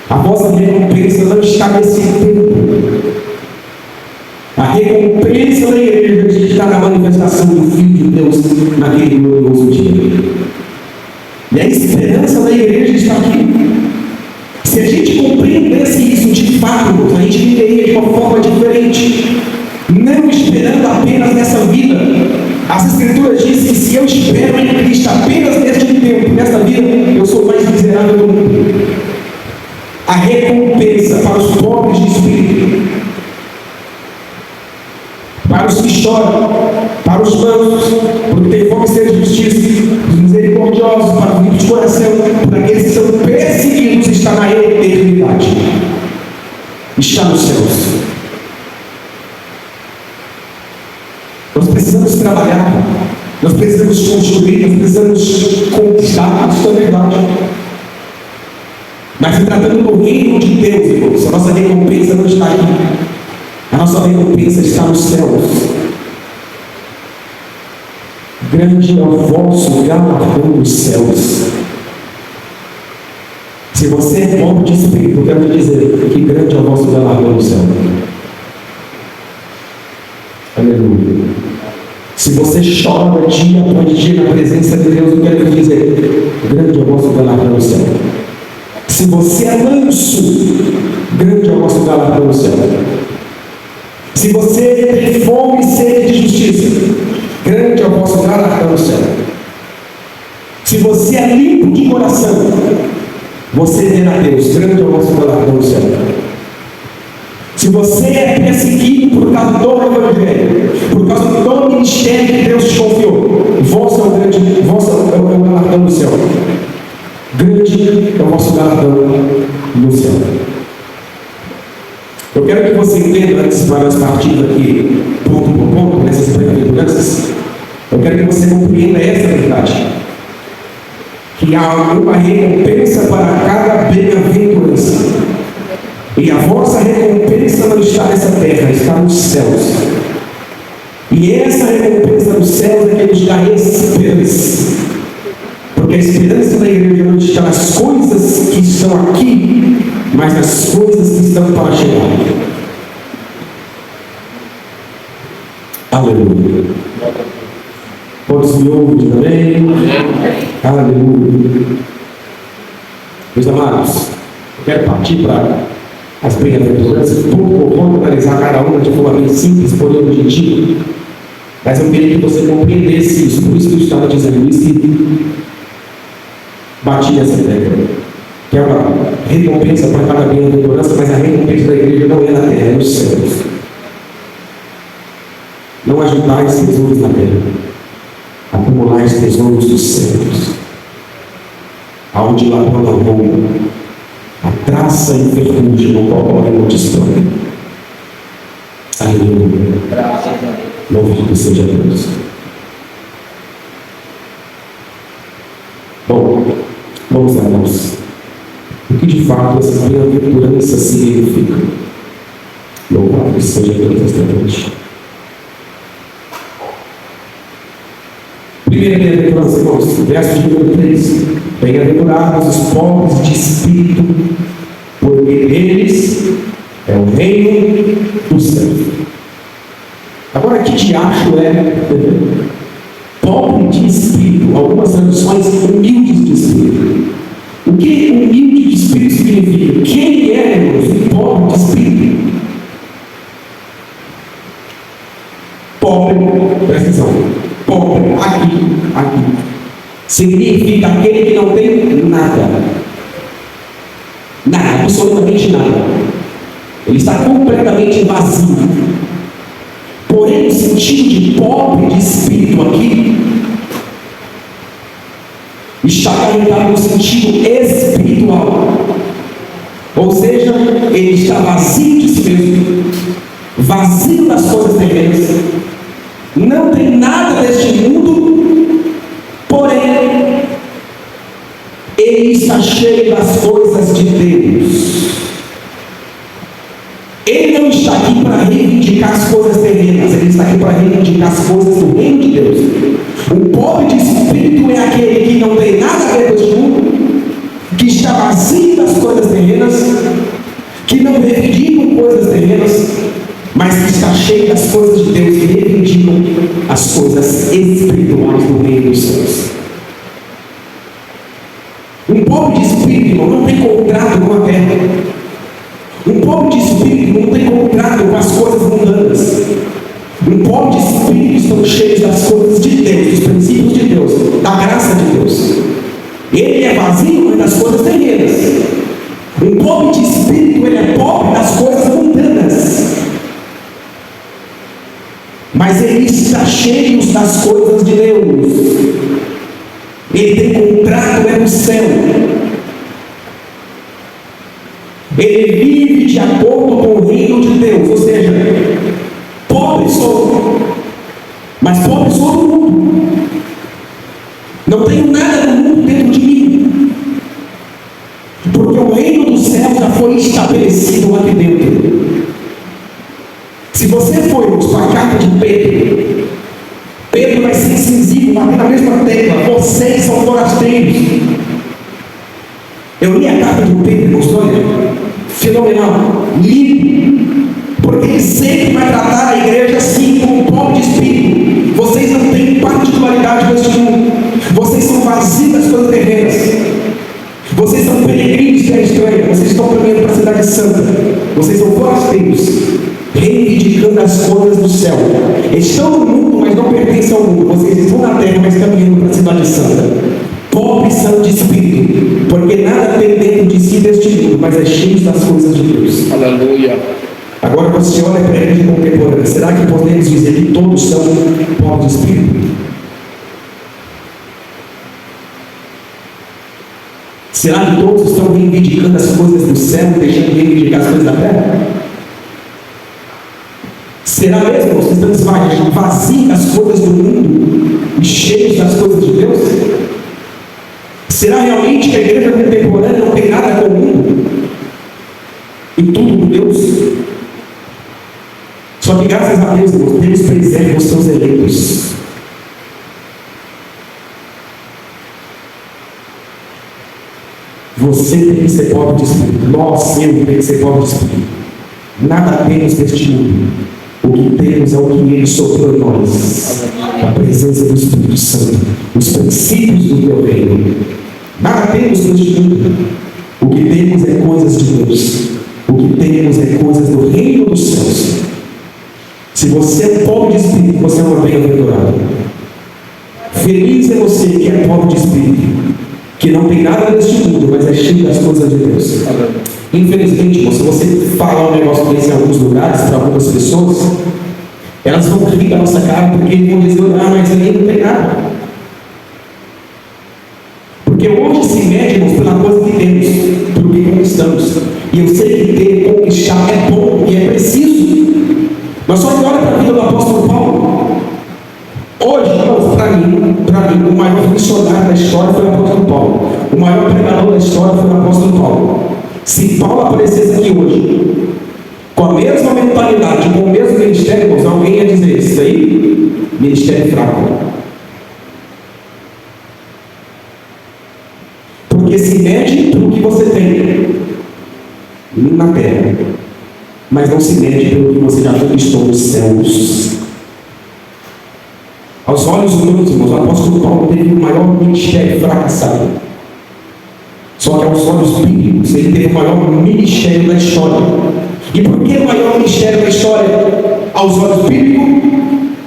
A vossa recompensa não está nesse tempo. A recompensa da igreja está na manifestação do Filho de Deus naquele glorioso dia. E a esperança da igreja está aqui. Se a gente compreendesse isso de fato, a gente viveria de uma forma diferente, não esperando apenas nessa vida. As Escrituras dizem que se eu espero em Cristo apenas neste tempo, nesta vida, eu sou mais miserável do mundo. A recompensa para os pobres de espírito, para os que choram, para os mansos, porque tem fome e sede de justiça, os misericordiosos, para os limpos de coração, para aqueles que são perseguidos, está na eternidade, está nos céus. Nós precisamos trabalhar, nós precisamos construir, nós precisamos conquistar, isso é verdade. Mas se tratando do reino de Deus, irmãos, a nossa recompensa não está aqui. A nossa recompensa está nos céus. Grande é o vosso galardão nos céus. Se você é pobre de espírito, eu quero te dizer que grande é o vosso galardão no céu. Aleluia. Se você chora dia após dia na presença de Deus, eu quero te dizer, grande é o vosso galardão no céu. Se você é manso, grande é o vosso galardão no céu. Se você tem fome e sede de justiça, grande é o vosso galardão no céu. Se você é limpo de coração, você verá Deus, grande é o vosso galardão no céu. Se você é perseguido por causa do Evangelho, por causa do ministério que Deus te confiou, vosso é o galardão no céu. Grande é o vosso galardão no céu. Eu quero que você entenda, antes para nós partirmos aqui, ponto por ponto, nessas bem-aventuranças, eu quero que você compreenda essa verdade. Que há uma recompensa para cada bem-aventurança. E a vossa recompensa não está nessa terra, está nos céus. E essa recompensa dos céus é que nos dá esperança. Porque a esperança da igreja não está nas coisas que estão aqui, mas nas coisas que estão para chegar. Aleluia. Todos me ouvem também? Aleluia. Meus amados, eu quero partir para as bem-aventuranças. Vamos analisar cada uma de forma bem simples, porém objetiva. Mas eu queria que você compreendesse isso. Por isso que eu estava dizendo isso e bati nessa ideia. Que é uma recompensa para cada bem-aventurança, mas a recompensa da igreja não é na terra, é nos céus. Não ajuntais tesouros na terra, acumulais tesouros dos céus, aonde ladrão não rouba, a traça e o ferrugem não corroem, não destrói. Aleluia. Louvado seja Deus. Bom, vamos lá, irmãos. O que de fato essas bem-aventuranças significam? Louvado seja Deus esta noite. Primeira bem-aventurança, irmãos, verso de número 3. Bem-aventurados os pobres de espírito, porque eles é o reino do céu. Agora, que diacho é pobre de espírito? Algumas traduções, humildes de espírito. O que humilde de espírito significa? Quem é, irmãos, um pobre de espírito? Pobre, presta atenção, pobre, aqui, significa aquele que não tem nada, absolutamente nada, ele está completamente vazio. Porém, o sentido de pobre de espírito aqui está carregado no sentido espiritual, ou seja, ele está vazio de si mesmo, vazio das coisas terrenas, não tem nada deste mundo, porém ele está cheio das coisas de Deus. Ele não está aqui para reivindicar as coisas terrenas, ele está aqui para reivindicar as coisas do reino de Deus. O pobre de espírito é aquele que não tem nada a ver com este mundo, que está vazio das coisas terrenas, que não reivindicam coisas terrenas, mas que está cheio das coisas de Deus, que reivindicam as coisas espirituais do reino dos céus. Um pobre de espírito, irmão, não tem contrato com a terra. Um pobre de espírito não tem contrato com as coisas mundanas. Um pobre de espírito estão cheios das coisas de Deus, dos princípios de Deus, da graça de Deus. Ele é vazio, mas das coisas terrenas. Um pobre de espírito, ele é pobre das coisas mundanas, mas ele está cheio das coisas de Deus. Ele tem contrato no céu. Ele vive de acordo com o reino de Deus. Ou seja, pobre sou, mas pobre sou do mundo. Não tenho nada do mundo dentro de mim, porque o reino do céu já foi estabelecido aqui dentro. Se você for para a carta de Pedro, Pedro vai ser incisivo, bater na mesma tecla: vocês são forasteiros. Eu li a carta de Pedro, olha, fenomenal, lindo, porque ele sempre vai tratar a igreja assim, como um pobre de espírito. Vocês não têm particularidade neste mundo, vocês são vazios das coisas terrenas, vocês são peregrinos de terra estranha, vocês estão caminhando para a cidade santa, vocês são forasteiros, reivindicando as coisas do céu. Estão no mundo, mas não pertencem ao mundo. Vocês estão na terra, mas caminhando para a cidade santa. Pobres são de espírito, porque nada tem dentro de si deste mundo, mas é cheio das coisas de Deus. Aleluia. Agora você olha para a igreja contemporânea, será que podemos dizer que todos são pobres de espírito? Será que todos estão reivindicando as coisas do céu, deixando de reivindicar as coisas da terra? Será mesmo que estamos vazios das coisas do mundo e cheios das coisas de Deus? Será realmente que a igreja contemporânea não tem nada com o mundo e tudo com Deus? Só que graças a Deus, irmãos, Deus preserva os seus eleitos. Você tem que ser pobre de espírito. Nós, eu, tenho que ser pobre de espírito. Nada temos deste mundo. O que temos é o que Ele soprou em nós, a presença do Espírito Santo, os princípios do teu reino. Nada temos neste mundo. O que temos é coisas de Deus. O que temos é coisas do reino dos céus. Se você é pobre de espírito, você é uma bem-aventurada. Feliz é você que é pobre de espírito, que não tem nada neste mundo, mas é cheio das coisas de Deus. Infelizmente, irmão, se você falar um negócio desse em alguns lugares, para algumas pessoas, elas vão rir da nossa cara, porque vão dizer: ah, mas aí não tem nada. Porque hoje se mede, irmãos, pela coisa que temos, pelo que conquistamos. E eu sei que ter, conquistar é bom, e é preciso. Mas só que olha para a vida do apóstolo Paulo. Hoje, para mim, o maior missionário da história foi o apóstolo Paulo. O maior pregador da história foi o apóstolo Paulo. Se Paulo aparecesse aqui hoje, com a mesma mentalidade, com o mesmo ministério, irmãos, alguém ia dizer isso aí, ministério fraco. Porque se mede pelo que você tem na terra, mas não se mede pelo que você já conquistou nos céus. Aos olhos humanos, irmãos, o apóstolo Paulo teve o maior ministério fracassado. Só que aos olhos bíblicos, ele teve o maior ministério da história. E por que o maior ministério da história aos olhos bíblicos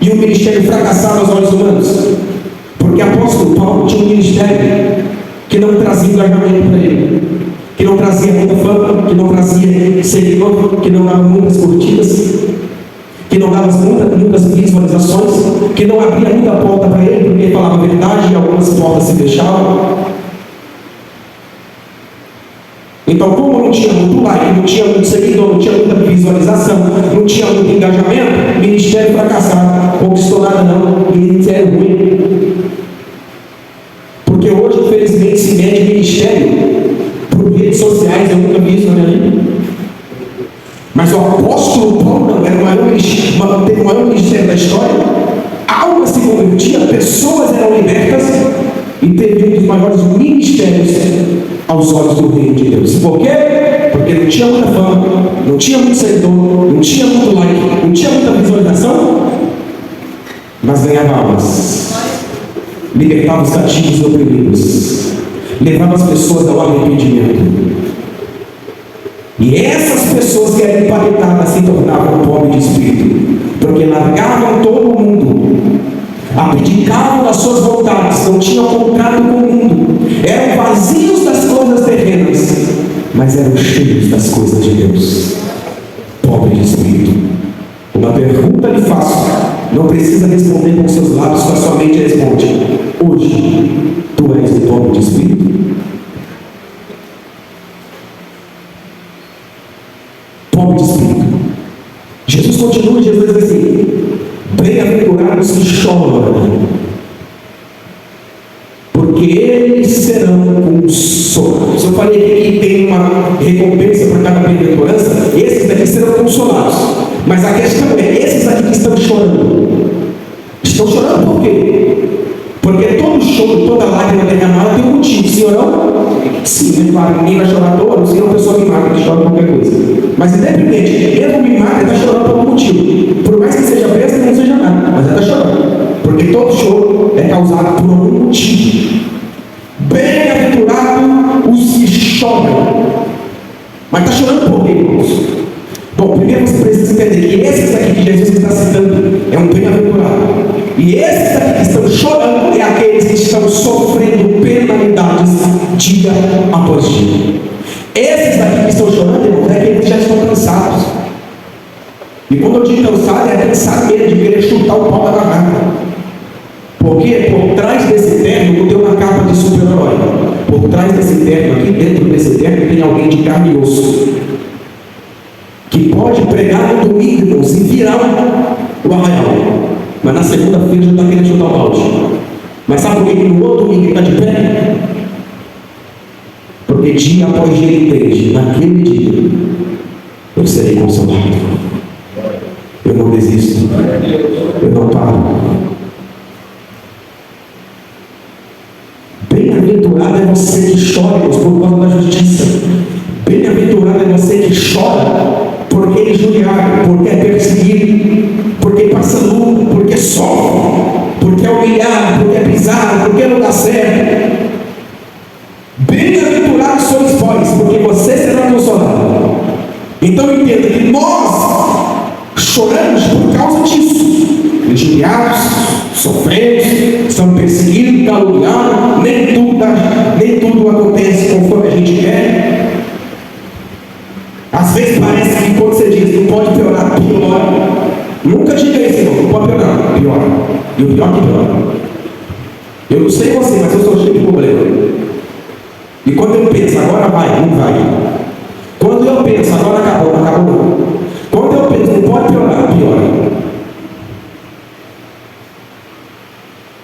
e o ministério fracassado aos olhos humanos? Porque o apóstolo Paulo tinha um ministério que não trazia engajamento para ele, que não trazia muita fama, que não trazia seguidor, que não dava muitas curtidas, que não dava muitas visualizações, que não abria muita porta para ele, porque ele falava a verdade e algumas portas se fechavam. Então, como não tinha muito like, não tinha muito seguidor, não tinha muita visualização, não tinha muito engajamento, ministério fracassado, não conquistou nada não, ministério ruim. Porque hoje, infelizmente, se mede ministério por redes sociais, eu nunca vi isso na minha vida. Mas o apóstolo Paulo não, era o maior ministério da história. Almas se convertiam, pessoas eram libertas e teve um dos maiores ministérios aos olhos do reino de Deus. Por quê? Porque não tinha muita fama, não tinha muito seguidor, não tinha muito like, não tinha muita visualização, mas ganhava almas, libertava os cativos e oprimidos, levava as pessoas ao arrependimento. E essas pessoas que eram impactadas se tornavam pobres de espírito, porque largavam todo o mundo, abdicavam das suas vontades, não tinham contato com o mundo, eram vazios das coisas terrenas, mas eram cheios das coisas de Deus, pobres de espírito. Uma pergunta lhe faço, não precisa responder com seus lábios, com a sua mente responde: hoje tu és um pobre de espírito? Pobre de espírito. Jesus continua, Jesus diz assim: bem-aventurados que choram, porque eles serão consolados. Eu falei que tem uma recompensa para cada bem-aventurança, esses daqui serão consolados. Mas a questão é, esses aqui que estão chorando, estão chorando por quê? Porque todo choro, toda lágrima derramada tem um motivo, sim ou não? Sim, claro, ninguém vai chorar à toa, não sei uma pessoa mimada que chora por qualquer coisa. Mas independente, mesmo mimada, ele está chorando por algum motivo. Por mais que seja besta, não seja nada, mas ele está chorando. Porque todo choro é causado por algum motivo. Bem-aventurado os que choram. Mas está chorando por quê, irmãos? Bom, primeiro você precisa entender que esses aqui que Jesus está citando é um bem-aventurado. E esses aqui que estão chorando é aqueles que estão sofrendo penalidades dia após dia. Esses aqui que estão chorando, irmãos, é aqueles que já estão cansados. E quando eu digo cansado, é cansado mesmo de querer chutar o pau da garrafa. Porque por trás desse terno não tem uma capa de super-herói. Por trás desse terno, aqui dentro desse terno, tem alguém de carne e osso, que pode pregar no domingo, irmãos, e virar o arraial. Mas na segunda-feira já está querendo chutar o balde. Mas sabe por que no outro domingo ele está de pé? Porque dia após dia ele entende: naquele dia eu serei consolado. Eu não desisto. Eu não paro. Bem-aventurado é você que chora, irmãos, por causa da justiça. Bem-aventurado é você que chora porque é injuriado, porque é perseguido, porque passa luta, porque sofre, porque é humilhado, porque é pisado, porque não dá certo. Bem-aventurados sois vós, porque você será consolado. Então entenda que nós choramos por causa disso. Injuriados, sofremos, estamos perseguidos, caluniados, nem tudo acontece conforme a gente quer. Às vezes parece que quando você diz não pode piorar, piora. Nunca diga isso, irmão, não pode piorar, piora. E o pior que piora. Eu não sei você, mas eu sou cheio de problema. E quando eu penso, agora vai, não vai. Quando eu penso, agora acabou, não acabou não. Quando eu penso, não pode piorar, piora.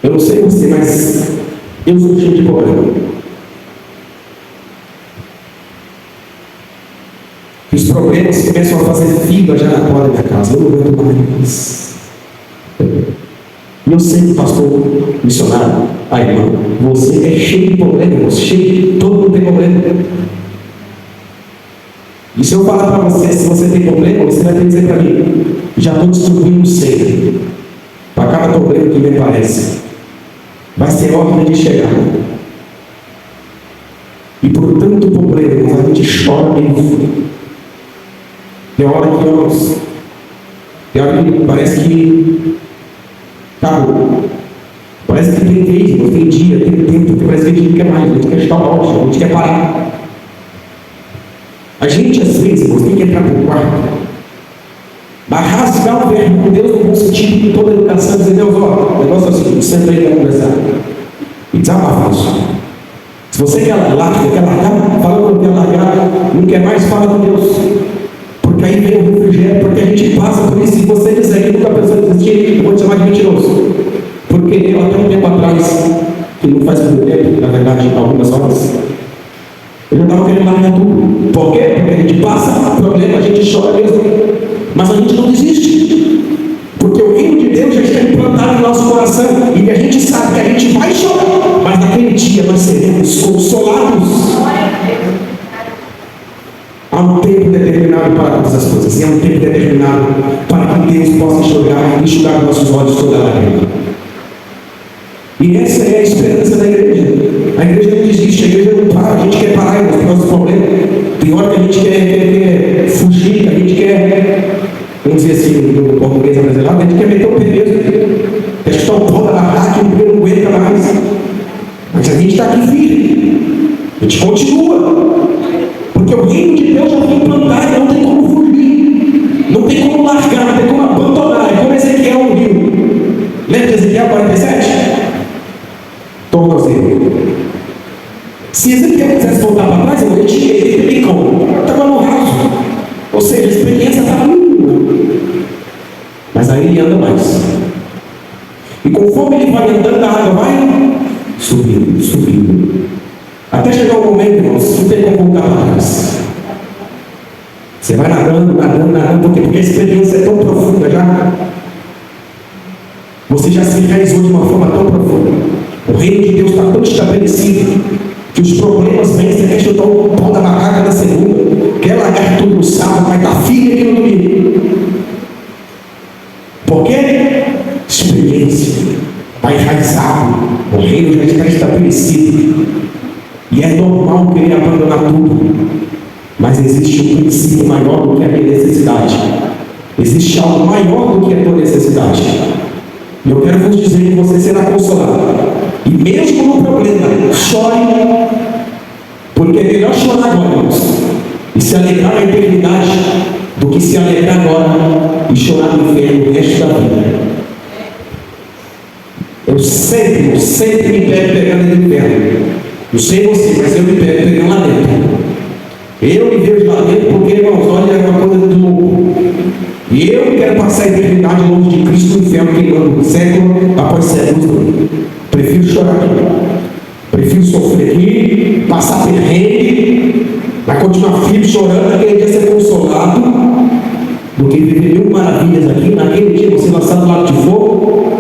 Eu não sei você, mas eu sou cheio de problema. Os problemas começam a fazer fila já na porta da minha casa. Eu não aguento mais. E eu sei que pastor missionário, irmã, você é cheio de problemas, cheio, todo mundo tem problema. E se eu falar para você, se você tem problema, você vai ter que dizer para mim, já estou distribuindo 100 para cada problema que me aparece. Vai ser ordem de chegada. E por tanto problema, a gente chora mesmo. Tem hora que parece que acabou. Parece que tem vez, tem dia, tem tempo, que parece que a gente não quer mais, a gente quer estar ótimo, a gente quer parar. A gente, às vezes, tem que entrar para o quarto, rasgar o verbo com Deus no bom sentido, com toda a educação, dizer, Deus, ó, o negócio é o seguinte, senta aí para conversar. E desabafa isso. Se você quer largar, fala que não quer largar, não quer mais, fala com Deus. Porque aí vem o refrigério, porque a gente passa por isso. E você diz aí, nunca pensou em desistir, eu vou te chamar de mentiroso. Porque eu, até um tempo atrás, que não faz muito tempo, na verdade, algumas horas, eu já estava querendo largar tudo. Por quê? Porque a gente passa problema, a gente chora mesmo. Mas a gente não desiste. Porque o reino de Deus já está implantado no nosso coração. E a gente sabe que a gente vai chorar. Mas naquele dia nós seremos consolados. Há um tempo determinado para todas as coisas. E há um tempo determinado para que Deus possa enxugar nossos olhos toda a lágrima. E essa é a esperança da igreja. A igreja não desiste, a igreja não para. A gente quer parar por causa dos problemas. Tem hora que a gente quer fugir, a gente quer, vamos dizer assim, no português brasileiro, a gente quer meter o pé mesmo. A gente está um pau da barraca e o pé não aguenta mais. Mas a gente está aqui firme. A gente continua. Porque o reino de Deus já foi implantado, não tem como fugir, não tem como largar, não tem como abandonar. É como Ezequiel no rio. Lembra de Ezequiel 47? Tornozelo. Se Ezequiel quisesse voltar para trás, ele teria como? Estava no raso. Ou seja, a experiência estava mínima. Mas aí ele anda mais. E conforme ele vai andando, a água vai subindo, subindo. Até chegar o momento, irmãos, não tem como voltar para trás. Você vai nadando, porque a experiência é tão profunda já. Você já se enraizou de uma forma tão profunda. O reino de Deus está tão estabelecido que os problemas vêm, você quer chutar o pau da barraca na segunda, quer largar tudo no sábado, vai estar firme aqui no domingo. Por quê? Experiência. Está enraizado. O reino já está estabelecido. E é normal querer abandonar tudo. Mas existe um princípio maior do que a minha necessidade. Existe algo maior do que a tua necessidade. E eu quero vos dizer que você será consolado. E mesmo no problema, chore. Porque é melhor chorar agora, irmãos, e se alegrar na eternidade, do que se alegrar agora e chorar no inferno o resto da vida. Eu sempre me pego pegando no inferno. Não sei você, mas eu me pego pegando lá dentro. Eu me vejo lá dentro porque, irmãos, olha, é uma coisa do louco. E eu quero passar a eternidade longe de Cristo no inferno, queimando século após século. Prefiro chorar aqui. Prefiro sofrer aqui, passar perrengue, mas continuar firme chorando, aquele dia ser consolado, do que viver mil maravilhas aqui, naquele dia você lançado do lado de fogo,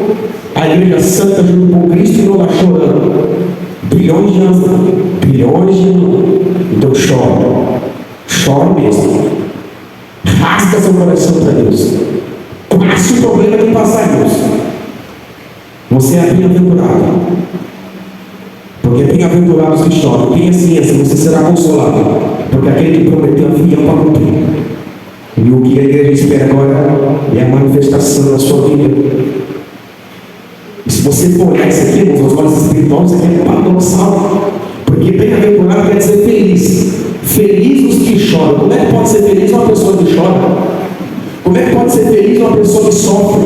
a igreja santa junto com Cristo e não lá chorando. Bilhões de anos. Então chore mesmo. Rasga seu coração para Deus. Passe o problema que passar, Deus. Você é bem-aventurado. Porque bem-aventurados que choram. Tenha ciência, você será consolado. Porque aquele que prometeu a vida para cumprir. E o que a igreja espera agora é a manifestação da sua vida. E se você for olhar isso aqui, os olhos espirituais, isso aqui é paradoxal. Porque bem-aventurado quer dizer feliz. Feliz os que choram. Como é que pode ser feliz uma pessoa que chora? Como é que pode ser feliz uma pessoa que sofre?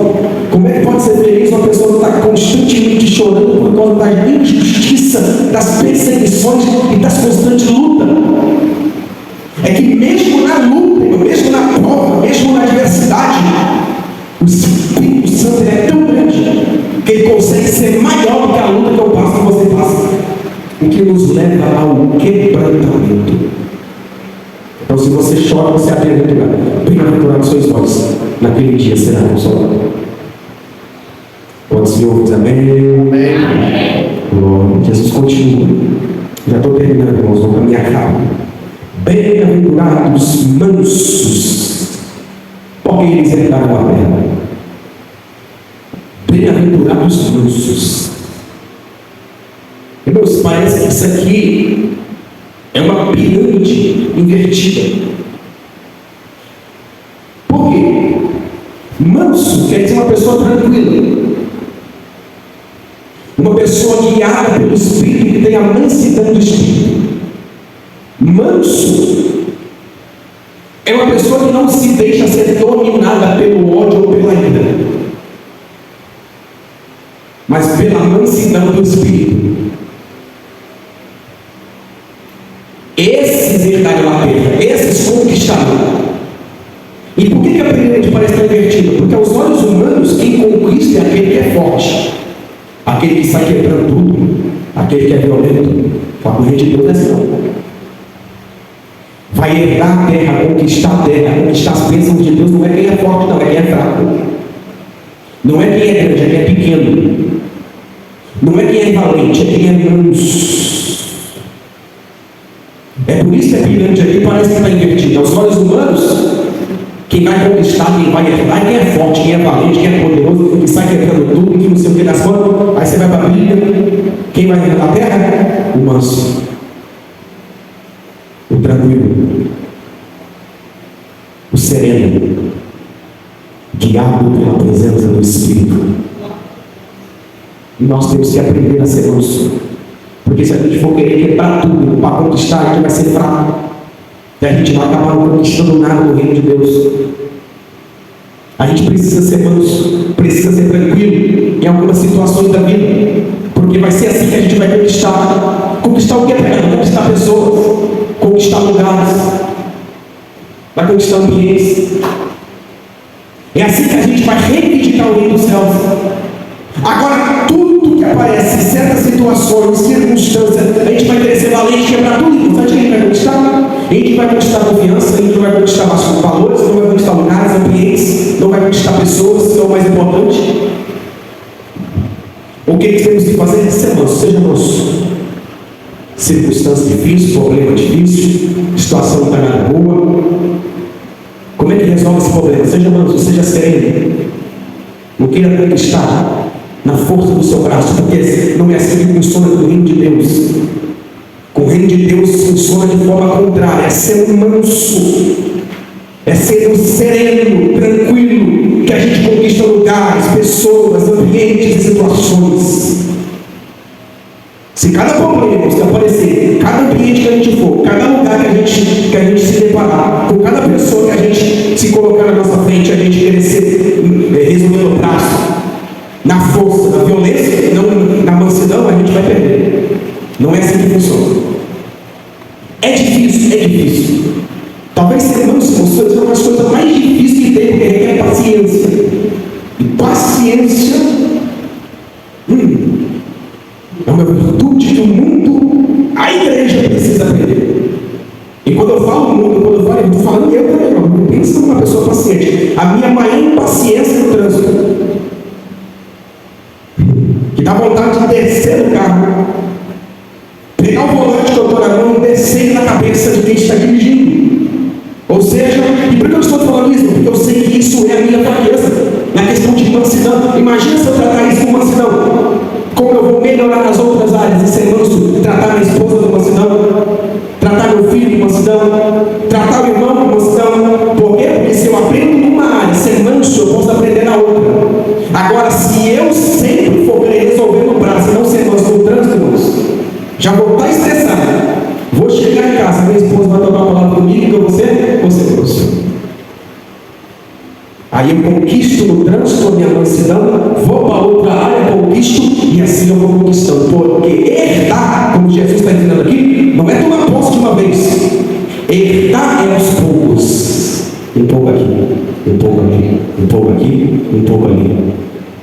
Como é que pode ser feliz uma pessoa que está constantemente chorando por causa da injustiça, das perseguições e das constantes lutas? É que mesmo na luta, mesmo na prova, mesmo na adversidade, O Espírito Santo é tão grande que ele consegue ser maior do que a luta que eu passo, que você passa, o que nos leva ao quebrantamento. Então, se você chora, você é bem-aventurado. Bem-aventurados sois vós, naquele dia será consolado. Quantos me ouvem diz amém? Amém. Glória. Jesus continua. Já estou terminando, irmãos, vou caminhar rápido. Bem-aventurados mansos, porque eles herdaram a terra. Bem-aventurados mansos. Irmãos, parece que isso aqui é uma pirâmide invertida. Por quê? Manso quer dizer uma pessoa tranquila, uma pessoa guiada pelo Espírito, que tem a mansidão do Espírito. Manso é uma pessoa que não se deixa ser dominada pelo ódio ou pela ira, mas pela mansidão do Espírito. Esses herdaram a terra, esses conquistaram. E por que a pirâmide parece estar invertida? Porque aos olhos humanos, quem conquista é aquele que é forte, aquele que sai quebrando tudo, aquele que é violento. A corrente de Deus é assim. Vai herdar a terra, conquistar as bênçãos de Deus. Não é quem é forte, não, é quem é fraco. Não é quem é grande, é quem é pequeno. Não é quem é valente, é quem é manso. É por isso que a pirâmide aqui parece que está invertida. Aos olhos humanos, quem vai conquistar, quem vai herdar, quem é forte, quem é valente, quem é poderoso, que sai quebrando tudo, que não sei o que das contas. Aí você vai para a Bíblia, quem vai herdar a terra? O manso, o tranquilo, o sereno, guiado pela presença do Espírito. E nós temos que aprender a ser manso. Porque se a gente for querer quebrar tudo para conquistar, a gente vai ser fraco. E a gente vai acabar não conquistando nada no reino de Deus. A gente precisa ser manso, precisa ser tranquilo em algumas situações da vida. Porque vai ser assim que a gente vai conquistar. Conquistar o que é? Conquistar pessoas, conquistar lugares, vai conquistar ambientes. É assim que a gente vai reivindicar o reino dos céus. Agora, tudo que aparece em certas situações, circunstâncias, a gente vai querer ser valente, quebrar tudo. Sabe o que a gente vai conquistar? A gente vai conquistar confiança, a gente vai conquistar valores, não vai conquistar lugares, ambientes, não vai conquistar pessoas, que é o mais importante. O que temos que fazer? Ser manso, seja manso. Circunstância difícil, problema difícil, situação não está nada boa. Como é que resolve esse problema? Seja manso, seja sereno. Não queira conquistar na força do seu braço, porque não é assim que funciona no reino de Deus. Com o reino de Deus funciona de forma contrária. É ser um manso, é ser um sereno, tranquilo, que a gente conquista lugares, pessoas, ambientes e situações. Se cada problema que aparecer, cada ambiente que a gente for, cada lugar que a gente se deparar, com cada pessoa que a gente se colocar na nossa frente, a gente querer resolver no braço, na força, na violência, não na mansidão, a gente vai perder. Não é assim que funciona. É difícil. Talvez ser manso seja uma das coisas mais difíceis que tem, porque requer paciência. E paciência é uma virtude que o mundo, a igreja precisa aprender. E quando eu falo mundo, eu estou falando eu também, não pensa numa pessoa paciente. A minha maior impaciência no trânsito, que dá vontade de descer do carro, pegar o volante que eu estou na mão e descer na cabeça de quem está dirigindo. Ou seja, e por que eu estou falando isso? Porque eu sei que isso é a minha fraqueza, na questão de mansidão. Imagina se eu tratar isso com mansidão. Como eu vou melhorar nas outras áreas e ser manso, tratar minha esposa com mansidão, tratar meu filho com mansidão, tratar o irmão com mansidão. Por quê? Porque se eu aprendo numa área ser manso, eu posso aprender na outra. Agora, se eu sempre for querer resolver no braço e não ser manso no trânsito, já vou estar estressado. Vou chegar em casa, minha esposa vai tocar a palavra comigo, que eu vou ser manso. Aí eu conquisto no trânsito a minha mansidão, vou para outra área, conquisto, e assim eu vou conquistando. Porque herdar, como Jesus está ensinando aqui, não é tomar posse de uma vez. Herdar é aos poucos. Um pouco aqui, um pouco aqui, um pouco aqui. um pouco ali.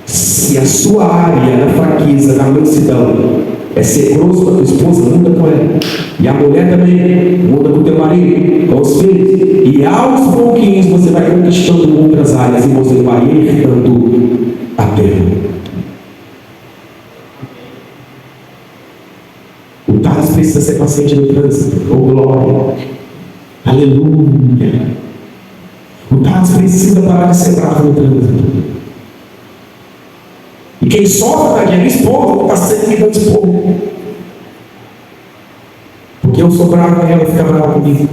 Se a sua área na fraqueza, na mansidão, é ser grosso com a tua esposa, muda com ela. E a mulher também, muda com o teu marido, com os filhos. E aos pouquinhos você vai conquistando outras áreas e você vai herdando a terra. O Thales precisa ser paciente no trânsito. Oh, glória! Aleluia! O Thales precisa parar de ser bravo no trânsito. E quem sofre aqui é minha esposa, está sempre me dando esporro. Porque eu sou bravo e ela fica brava comigo.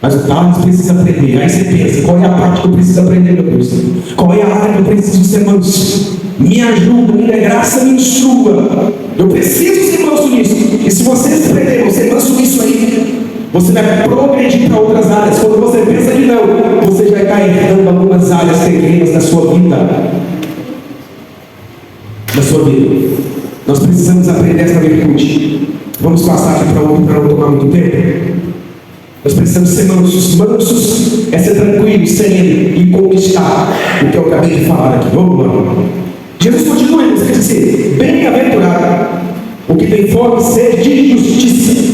Mas o Thales precisa aprender. Aí você pensa, qual é a parte que eu preciso aprender, meu Deus? Qual é a área que eu preciso ser manso? Me ajuda, minha graça me instrua. Eu preciso ser manso nisso. E se você se aprender, você manso nisso aí, você vai progredir para outras áreas. Quando você pensa que não, você já está herdando algumas áreas pequenas da sua vida. Da sua vida. Nós precisamos aprender essa virtude. Vamos passar aqui para não tomar muito tempo. Nós precisamos ser mansos. Mansos é ser tranquilo, sereno e conquistar o que eu acabei de falar aqui. Vamos lá. Jesus continua, ele diz assim: bem-aventurado o que tem fome e sede de justiça.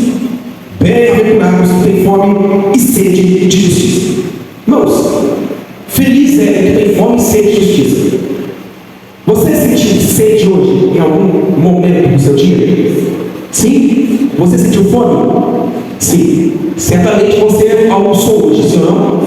Bem-aventurado os que tem fome e sede de justiça. Irmãos, feliz é o que tem fome e sede de justiça. Você sentiu sede hoje em algum momento do seu dia? Sim? Você sentiu fome? Sim. Certamente você almoçou hoje, sim ou não?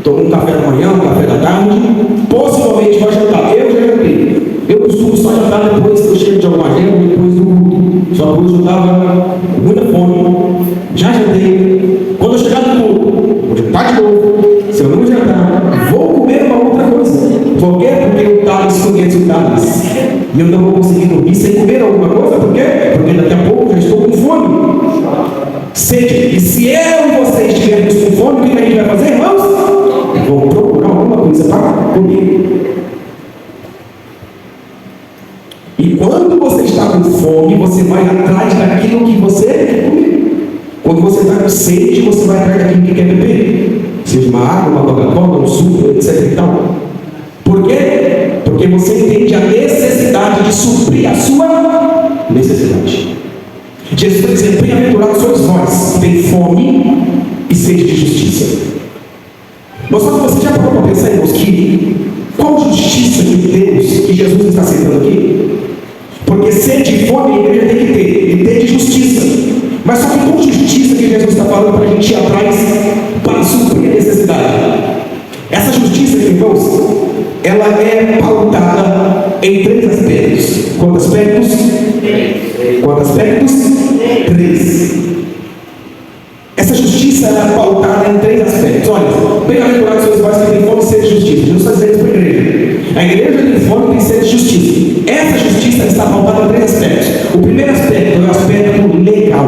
Tomou um café da manhã, um café da tarde. Possivelmente vai jantar. Eu já jantei. Eu costumo só jantar depois que eu chego de alguma agenda, depois do culto. Só hoje eu estava com muita fome. Já jantei. Quando eu chegar no culto, vou jantar de novo. Se eu não jantar, vou comer uma outra coisa. Por quê? Porque o Thales conhece o Thales. E eu não vou conseguir dormir sem comer alguma coisa. Por quê? Porque daqui a pouco eu já estou com fome. Sede. E se eu e você estivermos com fome, o que a gente vai fazer, irmãos? Vamos procurar alguma coisa para comer. E quando você está com fome, você vai atrás daquilo que você quer comer. Quando você está com sede, você vai atrás daquilo que quer beber. Seja uma água, uma Coca-Cola, um suco, etc. e tal. Por quê? Porque você entende a necessidade de suprir a sua necessidade. Jesus está dizendo: bem-aventurados sois vós que têm fome e sede de justiça. Mas só que você já parou para pensar, irmãos, que qual justiça de Deus que Jesus está citando aqui? Porque sede e fome a igreja tem que ter, e ter de justiça. Mas só que qual justiça que Jesus está falando para a gente ir atrás para suprir a necessidade? Essa justiça, irmãos, ela é pautada em 3 aspectos. Quantos aspectos? 3. Quantos aspectos? 3. Essa justiça ela é pautada em 3 aspectos. Olha, bem-aventurados sois vós que têm fome e sede de justiça. Jesus está dizendo isso para a igreja. A igreja tem fome e tem sede de justiça. Essa justiça está pautada em 3 aspectos. O primeiro aspecto é o aspecto legal.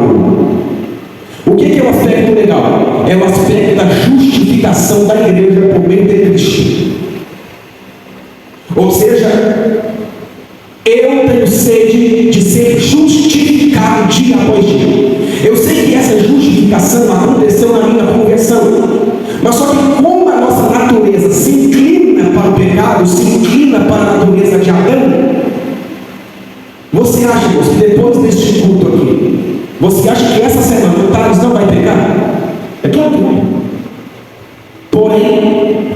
O que é o aspecto legal? É o aspecto da justificação da igreja por meio de Cristo. Ou seja, eu tenho sede de ser justificado dia após dia. Eu sei que essa justificação aconteceu na minha conversão. Mas só que como a nossa natureza se inclina para o pecado, se inclina para a natureza de Adão, você acha, irmãos, que depois deste culto aqui, você acha que essa semana o Thales não vai pecar? É claro que não. Porém,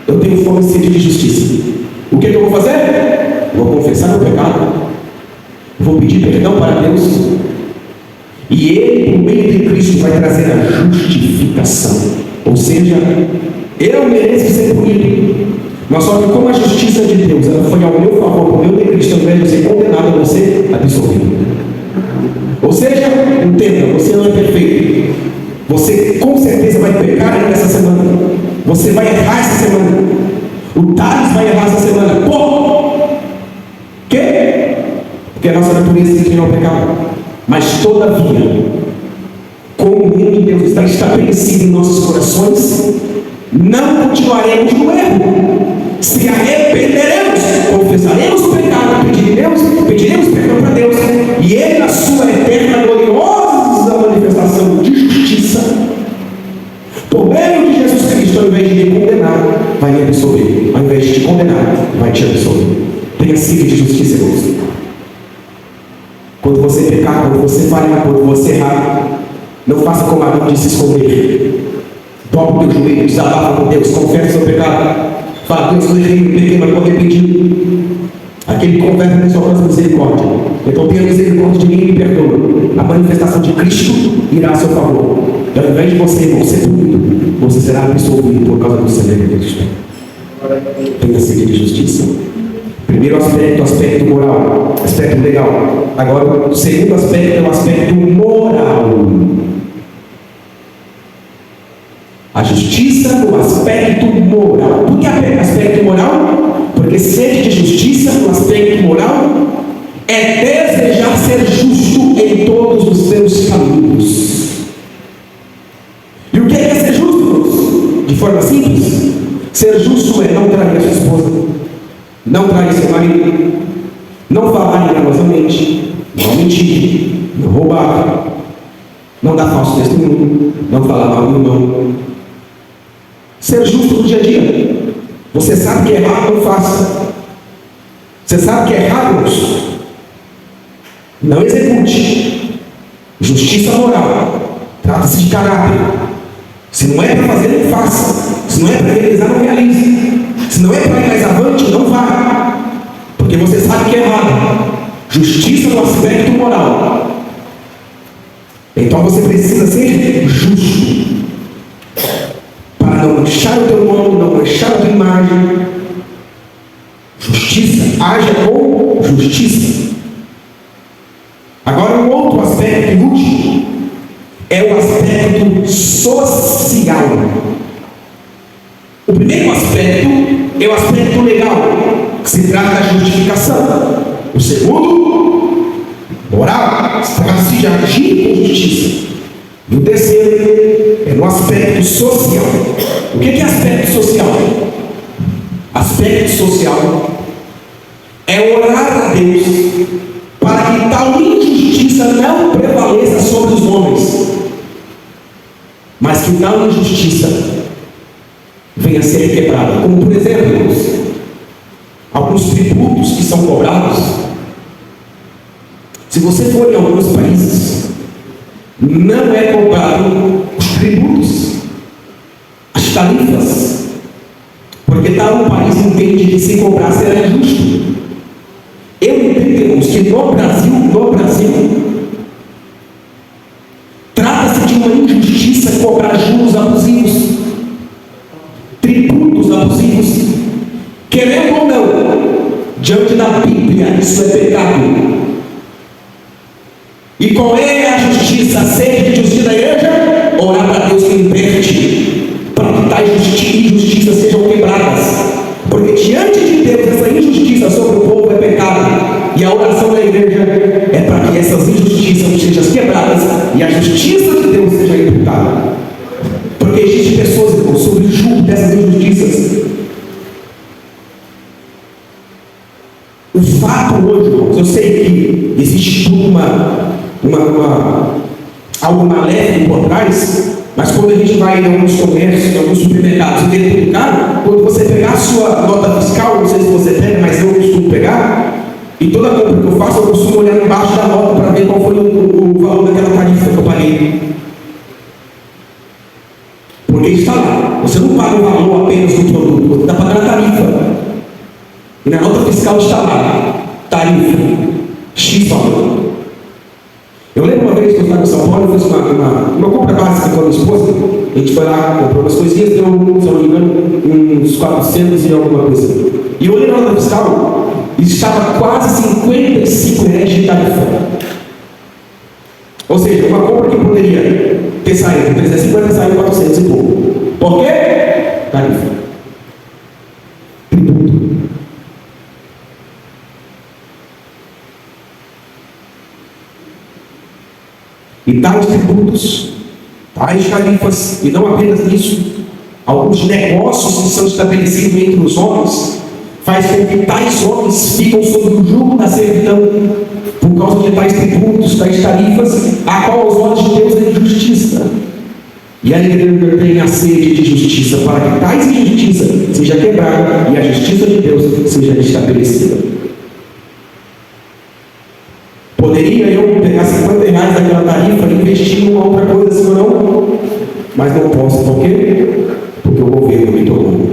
eu tenho fome e sede de justiça. O que eu vou fazer? Vou confessar meu pecado. Vou pedir perdão para Deus. E Ele, por meio de Cristo, vai trazer a justificação. Ou seja, eu mereço ser punido. Mas só que como a justiça de Deus ela foi ao meu favor, por meio de Cristo, ao invés de ser condenado, você absolvido. Ou seja, entenda, você não é perfeito. Você com certeza vai pecar ainda essa semana. Você vai errar essa semana. O Thales vai errar essa semana. Por quê? Porque a nossa natureza se inclina ao pecado. Mas todavia, como o reino de Deus está estabelecido em nossos corações, não continuaremos no erro. Se arrependeremos, confessaremos o pecado, pediremos perdão para Deus, e Ele, na sua eterna, gloriosa manifestação de justiça, por meio de Jesus Cristo, ao invés de me condenar, vai me absolver. Ao invés de te condenar, Quando você pecar, quando você falhar, quando você errar, não faça como Adão de se esconder. Dobra o teu joelho, desabafa com Deus, confessa o seu pecado. Fala: Deus, eu errei, eu pequei, mas estou arrependido. Aquele que confessa tem sua alcança misericórdia. Então tenha misericórdia de mim e me perdoa. A manifestação de Cristo irá a seu favor. E ao invés de você, irmão, ser punido, você será absolvido por causa do sangue de Cristo. Tenha sede de justiça. Primeiro aspecto, aspecto moral, aspecto legal. Agora, o segundo aspecto é o aspecto moral. A justiça no aspecto moral. Por que aspecto moral? Porque sede de justiça no aspecto moral é desejar ser justo em todos os seus caminhos. E o que é ser justo? De forma simples, ser justo é não trair a sua esposa, não trair seu marido, não falar enganosamente, não mentir, não roubar, não dar falso testemunho, não falar mal do irmão. Ser justo no dia a dia. Você sabe que é errado, não faça. Você sabe que é errado, não execute. Justiça moral. Trata-se de caráter. Se não é para fazer, não faça. Se não é para realizar, não realize. Se não é para ir mais avante, não vá. Porque você sabe que é errado. Justiça no aspecto moral. Então você precisa ser justo. Para não manchar o teu nome, não manchar a tua imagem. Justiça, haja com justiça. Agora, um outro aspecto último é o aspecto social. O primeiro aspecto é o aspecto legal, que se trata da justificação. O segundo, moral, se trata de agir com justiça. E o terceiro é no aspecto social. O que é aspecto social? Aspecto social é orar a Deus para que tal injustiça não prevaleça sobre os homens, mas que tal injustiça venha a ser quebrada. Como, por exemplo, alguns tributos que são cobrados. Se você for em alguns países, não é cobrado os tributos, as tarifas, porque tal país entende que se cobrar será injusto. Eu entendo, irmãos, que no Brasil, trata-se de uma injustiça cobrar juros abusivos, tributos abusivos. Querendo ou não, diante da Bíblia, isso é pecado. E qual é a justiça? A sede de justiça da igreja? Orar para Deus que inverte, para que tais injustiças sejam quebradas. Porque diante de Deus, essa injustiça sobre o povo é pecado. E a oração da igreja é para que essas injustiças sejam quebradas e a justiça de Deus seja imputada. Porque existem pessoas, irmãos, sob o jugo dessas injustiças. O fato hoje, irmãos, eu sei que existe algo maléfico por trás, mas quando a gente vai em alguns comércios, em alguns supermercados, e tem tudo caro, quando você pegar a sua nota fiscal, não sei se você pega, mas eu costumo pegar, e toda compra que eu faço, eu costumo olhar embaixo da nota para ver qual foi o valor daquela tarifa que eu paguei. Porque está lá, você não paga o valor apenas do produto, você está pagando a tarifa. E na nota fiscal está lá, tarifa, X valor. Eu lembro uma vez que eu estava em São Paulo, eu fiz uma compra básica com a minha esposa. A gente foi lá, comprou umas coisinhas, deu, se eu não me engano, uns 400 e alguma coisa. E eu olhei na nota fiscal e estava quase R$55 de tarifa. Ou seja, uma compra que poderia ter saído 350, saiu 400 e pouco. Por quê? Tarifa. E tais tributos, tais tarifas, e não apenas isso, alguns negócios que são estabelecidos entre os homens, faz com que tais homens ficam sob o jugo da servidão, por causa de tais tributos, tais tarifas, a qual aos olhos de Deus é injustiça. E a igreja tem a sede de justiça, para que tais injustiça seja quebrada e a justiça de Deus seja estabelecida. Poderia eu uma outra coisa, sim ou não? Mas não posso, por quê? Porque o governo me tomou.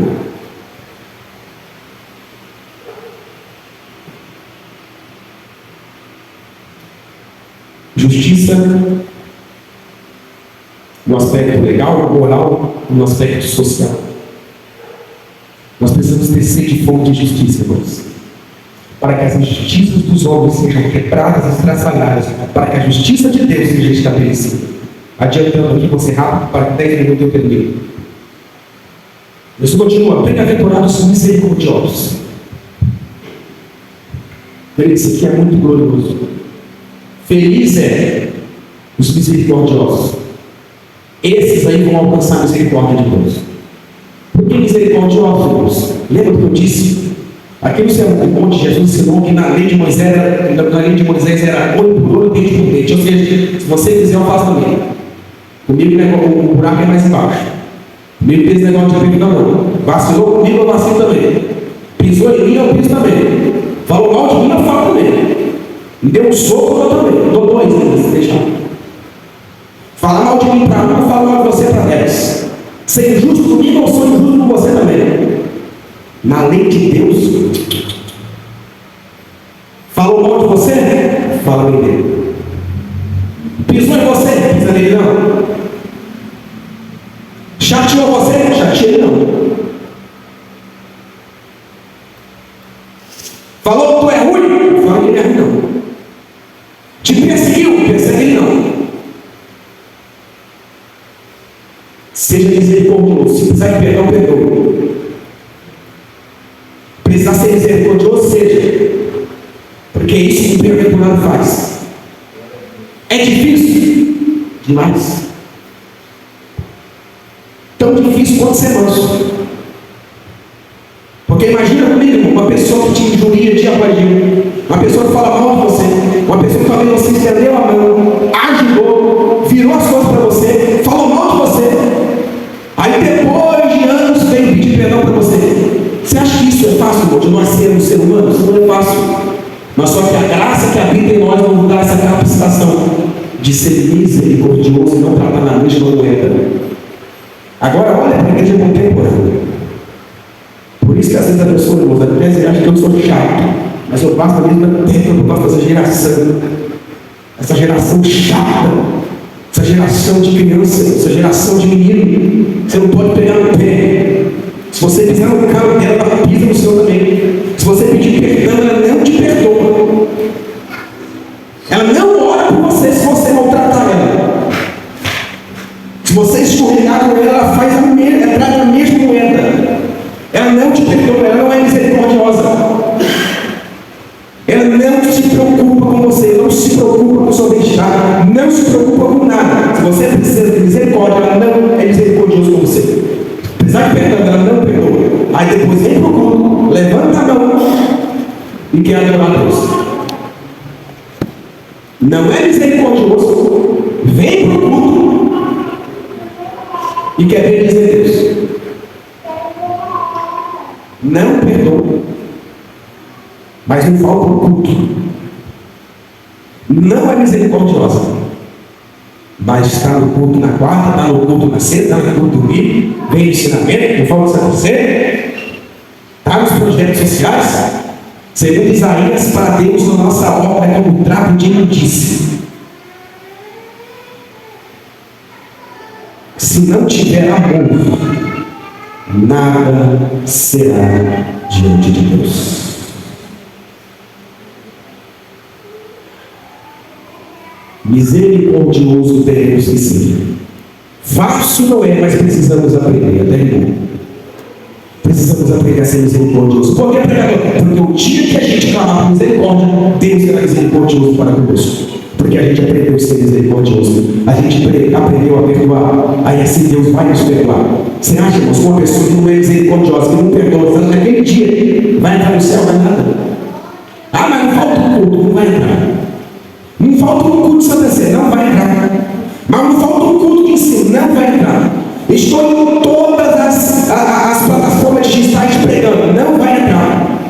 Justiça no aspecto legal, moral, no aspecto social. Nós precisamos ter sede de fonte de justiça, irmãos. Para que as injustiças dos homens sejam quebradas e estraçalhadas, para que a justiça de Deus seja estabelecida. Adiantando aqui, você rápido, para que 10 minutos eu termine. Deus continua: bem-aventurados os misericordiosos. Isso aqui é muito glorioso. Feliz é os misericordiosos. Esses aí vão alcançar a misericórdia de Deus. Por que misericordiosos, irmãos? Lembra que eu disse? Aqui no Sermão do Monte, Jesus ensinou que na lei de Moisés era olho por olho, dente por dente. Ou seja, se você fizer, eu faço também. Comigo o buraco é mais embaixo. Comigo tem esse negócio de pedir não. Vacilou comigo, eu vacilo também. Pisou em mim, eu piso também. Falou mal de mim, eu falo também. Me deu um soco, eu também. Dou dois, se deixar. Fala mal de mim para um, eu falo mal de você para 10. Ser injusto comigo, eu sou injusto com você também. Na lei de Deus, falou mal de você? Fala bem dele. Pisou em você? Pisa nele não. Chateou você? Chateou ele não. Falou que tu é ruim? Fala que ele é ruim não. Te perseguiu? Persegue ele não. Seja misericordioso. Se precisar de perdão, perdoe. Precisar ser misericordioso, seja. Porque é isso que o bem-aventurado faz. É difícil? Demais. Tão difícil quanto ser manso. Porque imagina comigo, uma pessoa que te injuria dia após dia, uma pessoa que fala mal de você, uma pessoa que talvez você estendeu a mão, ajudou, virou as coisas para você, falou mal de você, aí depois de anos vem pedir perdão para você. Você acha que isso é fácil, irmão, de nós sermos ser humanos? Isso não é fácil. Mas só que a graça que habita em nós não dá essa capacitação de ser misericordioso e não tratar na mesma moeda. Agora, olha para a igreja contemporânea. Por isso que às vezes a pessoa, irmãos, acha que eu sou chato, mas eu passo a mesma tempo, eu passo essa geração chata, essa geração de criança, essa geração de menino. Você não pode pegar no pé. Se você pisar no carro dela, ela pisa no seu também. Se você pedir perdão, ela não te perdoa. Ela não ora por você se você maltratar ela. Se você escorregar com ela, ela faz a mesma moeda. Ela não te perdoa, ela não é misericordiosa. Ela não se preocupa com você, não se preocupa com o seu bem-estar, não se preocupa com nada. Se você precisa de misericórdia, ela não é misericordiosa com você. Precisar de perdão, ela não perdoa. Aí depois vem para o culto, levanta a mão e quer adorar a Deus. Não é misericordioso, vem para o culto e quer bendizer Deus. Não perdoa, mas não falta o culto. Não é misericordiosa, mas está no culto na quarta, está no culto na sexta, está no culto do domingo, vem ensinamento, não falta isso a você, está nos projetos sociais. Segundo Isaías, para Deus a nossa obra é como um trapo de imundícia. Se não tiver amor, nada será diante de Deus. Misericordioso teremos que ser. Fácil não é, mas precisamos aprender. Até irmão. Precisamos aprender a ser misericordioso. Por que, pregador? Porque o dia que a gente clamar por misericórdia, Deus será misericordioso para conosco. Porque a gente aprendeu a ser misericordioso. A gente aprendeu a perdoar. Aí assim Deus vai nos perdoar. Você acha, irmãos, que uma pessoa que não é misericordiosa, que não perdoa, naquele dia vai entrar no céu, vai nada? Ah, mas não falta um culto, não vai entrar. Não falta um culto de Santa Sé, não vai entrar. Mas não falta um culto de ensino, não vai entrar. Estou em todas as plataformas digitais pregando, não vai entrar.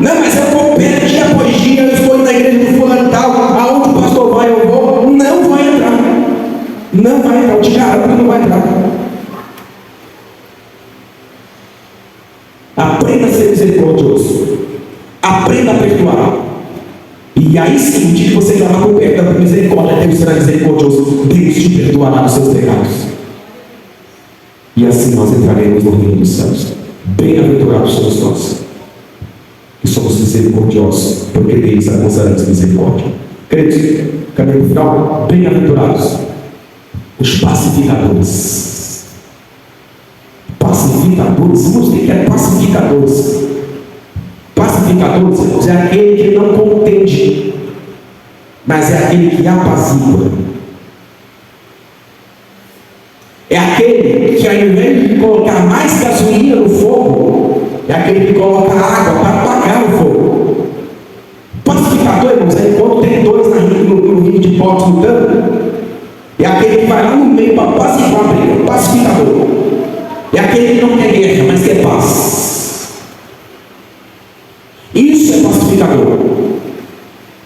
Não, mas eu vou perto dia após dia, eu estou na igreja do fulano tal, aonde o pastor vai, eu vou, não vai entrar. Aprenda a perdoar. E aí sim, o dia que você clamar por perdão, por misericórdia, Deus será misericordioso. Deus te perdoará os seus pecados. E assim nós entraremos no reino dos céus. Bem-aventurados somos nós, que somos misericordiosos, porque deles alcançaremos misericórdia. Queridos, caminho final, bem-aventurados os pacificadores. Pacificadores, irmãos, o que é pacificadores? Pacificadores, irmãos, é aquele que não contende, mas é aquele que apazigua. É aquele que, ao invés de colocar mais gasolina no fogo, é aquele que coloca água para apagar o fogo. Pacificador, irmãos, é quando tem dois no ringue de boxe lutando, é aquele que vai lá no meio para apaziguar a briga. Pacificador é aquele que não quer guerra, mas quer paz. Isso é pacificador.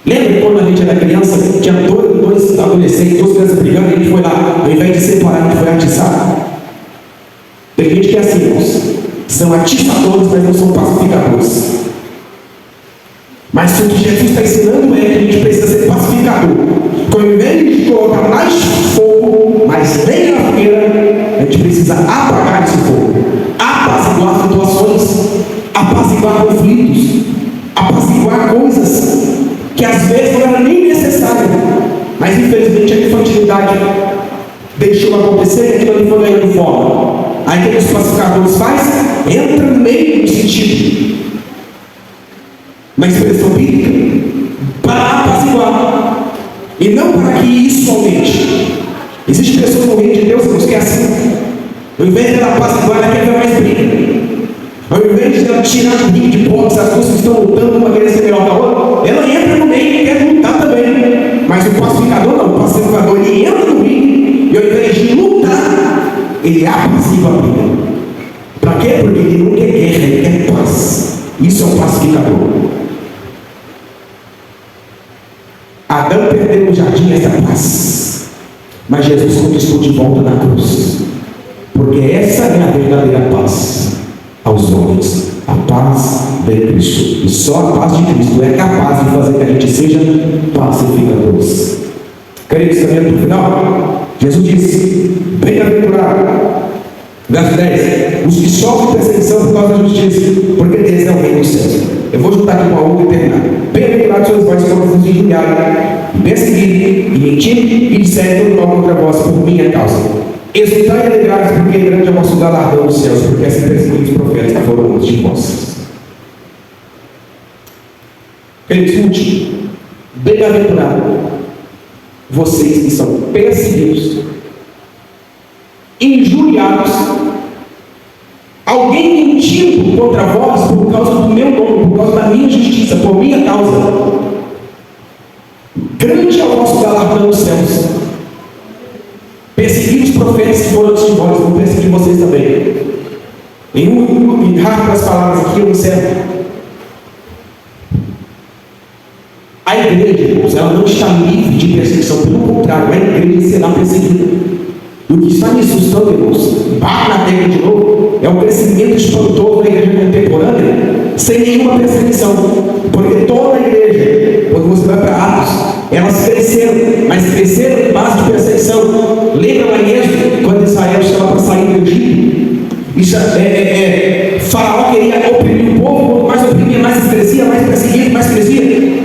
Lembra quando a gente era criança, tinha dois adolescentes, duas crianças brigando, e a gente foi lá, ao invés de separar, a gente foi atiçar? Tem gente que é assim, irmãos, são atiçadores, mas não são pacificadores. Mas o que Jesus está ensinando é que a gente precisa ser pacificador. Então, ao invés de colocar mais fogo, mais lenha na fogueira, a gente precisa apagar esse fogo, apaziguar situações, apaziguar conflitos, apaziguar coisas que às vezes não era nem necessário, mas infelizmente a infantilidade deixou acontecer e aquilo ali foi ganhando forma. Aí o que os pacificadores fazem? Entra no meio do sentido, uma expressão bíblica, para apaziguar, e não para que isso aumente. Existem pessoas no reino de Deus, irmãos, que é assim. Ao invés de ela apaziguar, ela quer ver mais briga. Ao invés de ela tirar do ringue de boxe as duas que estão lutando, uma querendo ser melhor que a outra, ela entra no meio e quer lutar também. Mas o pacificador não, o pacificador ele entra no ringue e ao invés de lutar, ele apazigua a briga. Para quê? Porque ele não quer guerra, ele quer paz. Isso é um pacificador. Adão perdeu no jardim essa paz, mas Jesus conquistou de volta na cruz, porque essa é a verdadeira paz aos homens, a paz de Cristo. E só a paz de Cristo é capaz de fazer que a gente seja pacificadores. Queridos, caminhando para o final, Jesus disse: bem-aventurado, verso 10, os que sofrem perseguição por causa da justiça, porque deles é o reino dos céus. Eu vou juntar aqui com a outra e terminar. Bem-aventurados sois vós quando vos injuriarem, e perseguirem, e mentirem, e disserem todo mal contra vós por minha causa. Exultai e alegrai-vos, porque grande é o vosso galardão nos céus, porque assim perseguiram os profetas que foram antes de vós. Queridos, último, bem-aventurado vocês que são perseguidos, injuriados, alguém mentindo contra vós por causa do meu nome, por causa da minha justiça, por minha causa. Grande é o vosso galardão nos céus. Perseguir os profetas que foram antes de vós, vão perseguir vocês também. Em rápidas palavras aqui, eu encerro. A igreja, irmãos, ela não está livre de perseguição, pelo contrário, a igreja será perseguida. E o que está me assustando, irmãos, bate na tecla de novo, é o crescimento espantoso da igreja contemporânea, sem nenhuma perseguição. Porque toda a igreja, quando você vai para Atos, elas cresceram, mas cresceram em base de perseguição. Lembra lá em Êxodo, quando Israel estava para sair do Egito? Faraó queria oprimir o povo, quanto mais oprimia, mais crescia, mais perseguia, mais crescia.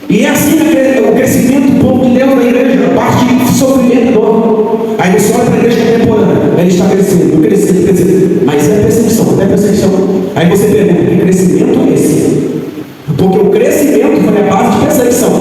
E é assim o crescimento do povo de Deus na igreja, a parte de sofrimento enorme. Aí você olha para a igreja contemporânea, ele está crescendo, crescendo, mas é perseguição, é perseguição. Aí você pergunta, que crescimento é esse? Porque o crescimento foi a base de perseguição,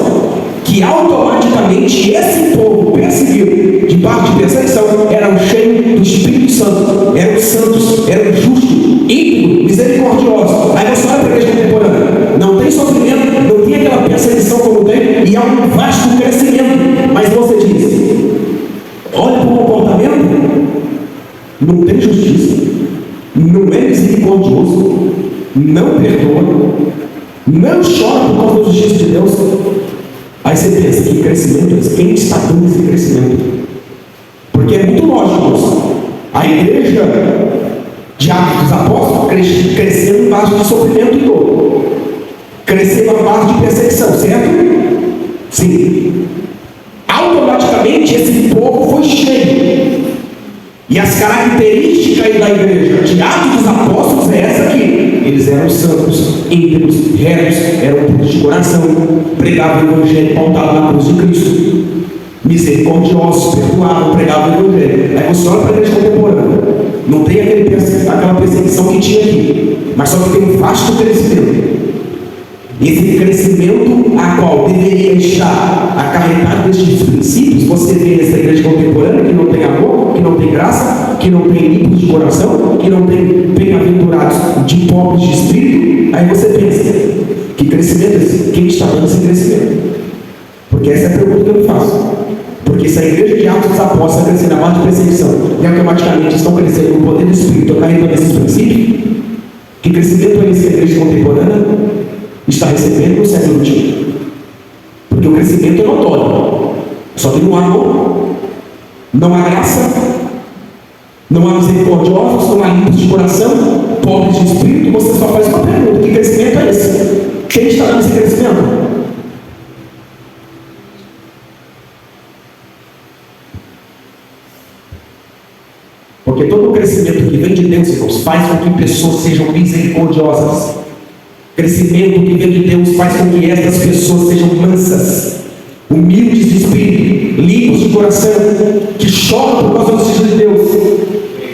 que automaticamente esse povo perseguido de parte de perseguição eram cheios do Espírito Santo, eram santos, eram justos, íntegros, misericordiosos. Aí você olha para a igreja contemporânea, não tem sofrimento, não tem aquela perseguição como tem, e há um vasto crescimento. Mas você diz, olha para o comportamento, não tem justiça, não é misericordioso, não perdoa, não chora por causa da justiça de Deus. Aí você pensa, que crescimento é esse? Quem está dando esse crescimento? Porque é muito lógico, a igreja de Atos dos Apóstolos crescendo em base de sofrimento e dor. cresceu à base de perseguição, certo? Sim. Automaticamente esse povo foi cheio. E as características da igreja de Atos dos Apóstolos é essa aqui. Eles eram santos, íntegros, retos, eram puros de coração, pregavam o evangelho pautado na cruz de Cristo, misericordiosos, perdoavam, pregavam o evangelho. Aí você olha para a igreja contemporânea, não tem aquela perseguição que tinha aqui, mas só que tem um vasto crescimento. Esse crescimento a qual deveria estar acarretado destes princípios, você vê nessa igreja contemporânea que não tem amor, que não tem graça, que não tem limpos de coração, que não tem bem-aventurados de pobres de espírito. Aí você pensa, que crescimento é esse? Quem está dando esse crescimento? Porque essa é a pergunta que eu me faço. Porque se a igreja de Atos dos Apóstolos está crescendo a base de perseguição e automaticamente estão crescendo no poder do Espírito, acarretando esses princípios, que crescimento é esse que a igreja contemporânea está recebendo no século XXI? Porque o crescimento é notório, só que não há amor, não há graça, não há misericordiosos, não há limpos de coração, pobres de espírito. Você só faz uma pergunta: que crescimento é esse? Quem está dando esse crescimento? Porque todo o crescimento que vem de Deus, irmãos, faz com que pessoas sejam misericordiosas. Crescimento que vem de Deus faz com que estas pessoas sejam mansas, humildes de espírito, limpos de coração, que choram por causa dos filhos de Deus.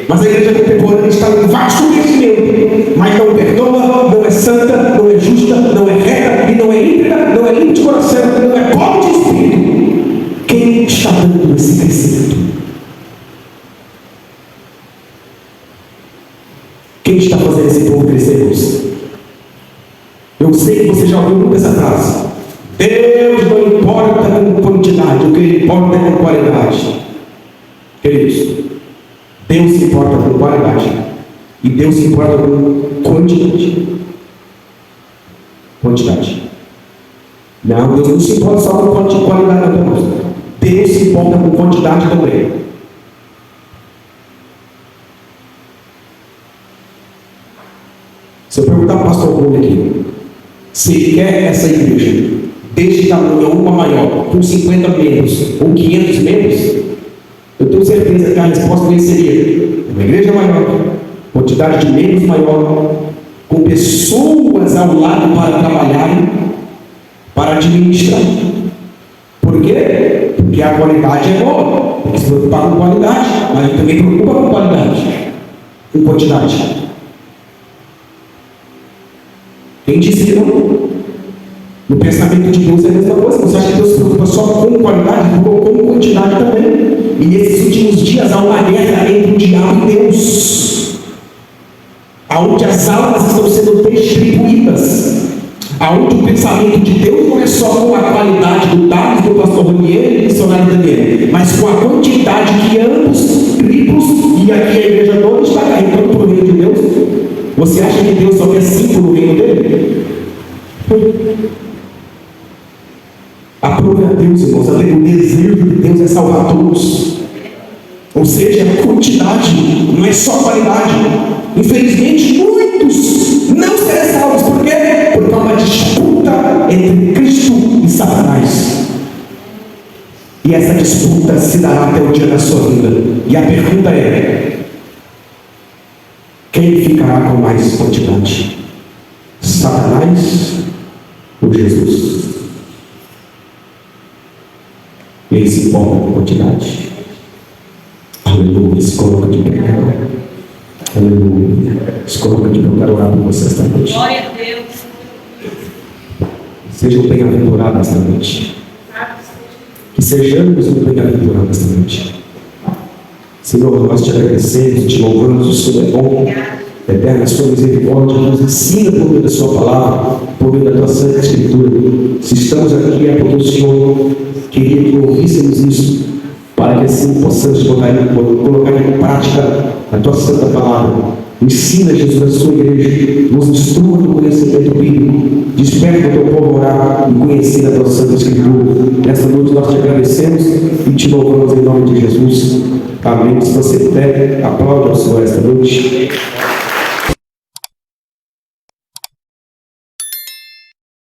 Mas a igreja contemporânea está em vasto crescimento, mas não perdoa, não é santa, não é justa, não é reta, e não é íntegra, não é limpa de coração, não é pobre de espírito. Quem está dando esse crescimento? Quem está fazendo esse povo crescer, irmãos? Eu sei que você já ouviu muito essa frase: Deus não importa com quantidade, o que importa é com qualidade. Queridos, Deus se importa com qualidade e Deus se importa com quantidade. Não, Deus não se importa só com qualidade, não, irmãos. Deus se importa com quantidade também. Se eu perguntar para o pastor Rony aqui, se ele quer essa igreja deste tamanho ou uma maior, com 50 membros ou 500 membros, eu tenho certeza que a resposta dele seria: uma igreja maior, quantidade de membros maior, com pessoas ao lado para trabalharem, para administrar. Por quê? Porque a qualidade é boa, tem que se preocupar com qualidade, mas ele também preocupa com qualidade, com quantidade. Quem disse que não? No pensamento de Deus é a mesma coisa. Você acha que Deus se preocupa só com qualidade? Ele colocou com quantidade também. E nesses últimos dias há uma guerra entre o diabo e Deus, aonde as almas estão sendo distribuídas, aonde o pensamento de Deus não é só com a qualidade do Dados, do pastor Ranier e do missionário Daniel, mas com a quantidade que ambos tribos, e aqui a igreja toda está carregando para o reino de Deus. Você acha que Deus só quer 5 no reino dele? Aprove a Deus, irmãos. O desejo de Deus é salvar todos. Ou seja, a quantidade não é só qualidade. Infelizmente, muitos não serão salvos. Por quê? Porque há uma disputa entre Cristo e Satanás. E essa disputa se dará até o dia da sua vida. E a pergunta é: quem ficará com mais quantidade? Satanás ou Jesus? Ele se importa com quantidade. Aleluia. Se coloca de pé. Aleluia. Se coloca de pé. Eu quero orar por você esta noite. Glória a Deus. Sejam bem-aventurados esta noite. Que sejamos bem-aventurados esta noite. Senhor, nós te agradecemos, te louvamos, o Senhor é bom, eterna a sua misericórdia, nos ensina por meio da sua palavra, por meio da tua santa escritura. Se estamos aqui é porque o Senhor queria que ouvíssemos isso, para que assim possamos colocar em prática a tua santa palavra. Ensina, Jesus, a sua igreja, nos instrua no conhecimento bíblico, desperta o teu povo a orar e conhecer a tua santa escritura. Nesta noite nós te agradecemos e te louvamos em nome de Jesus. Amém. Se você puder, aplaude ao Senhor esta noite.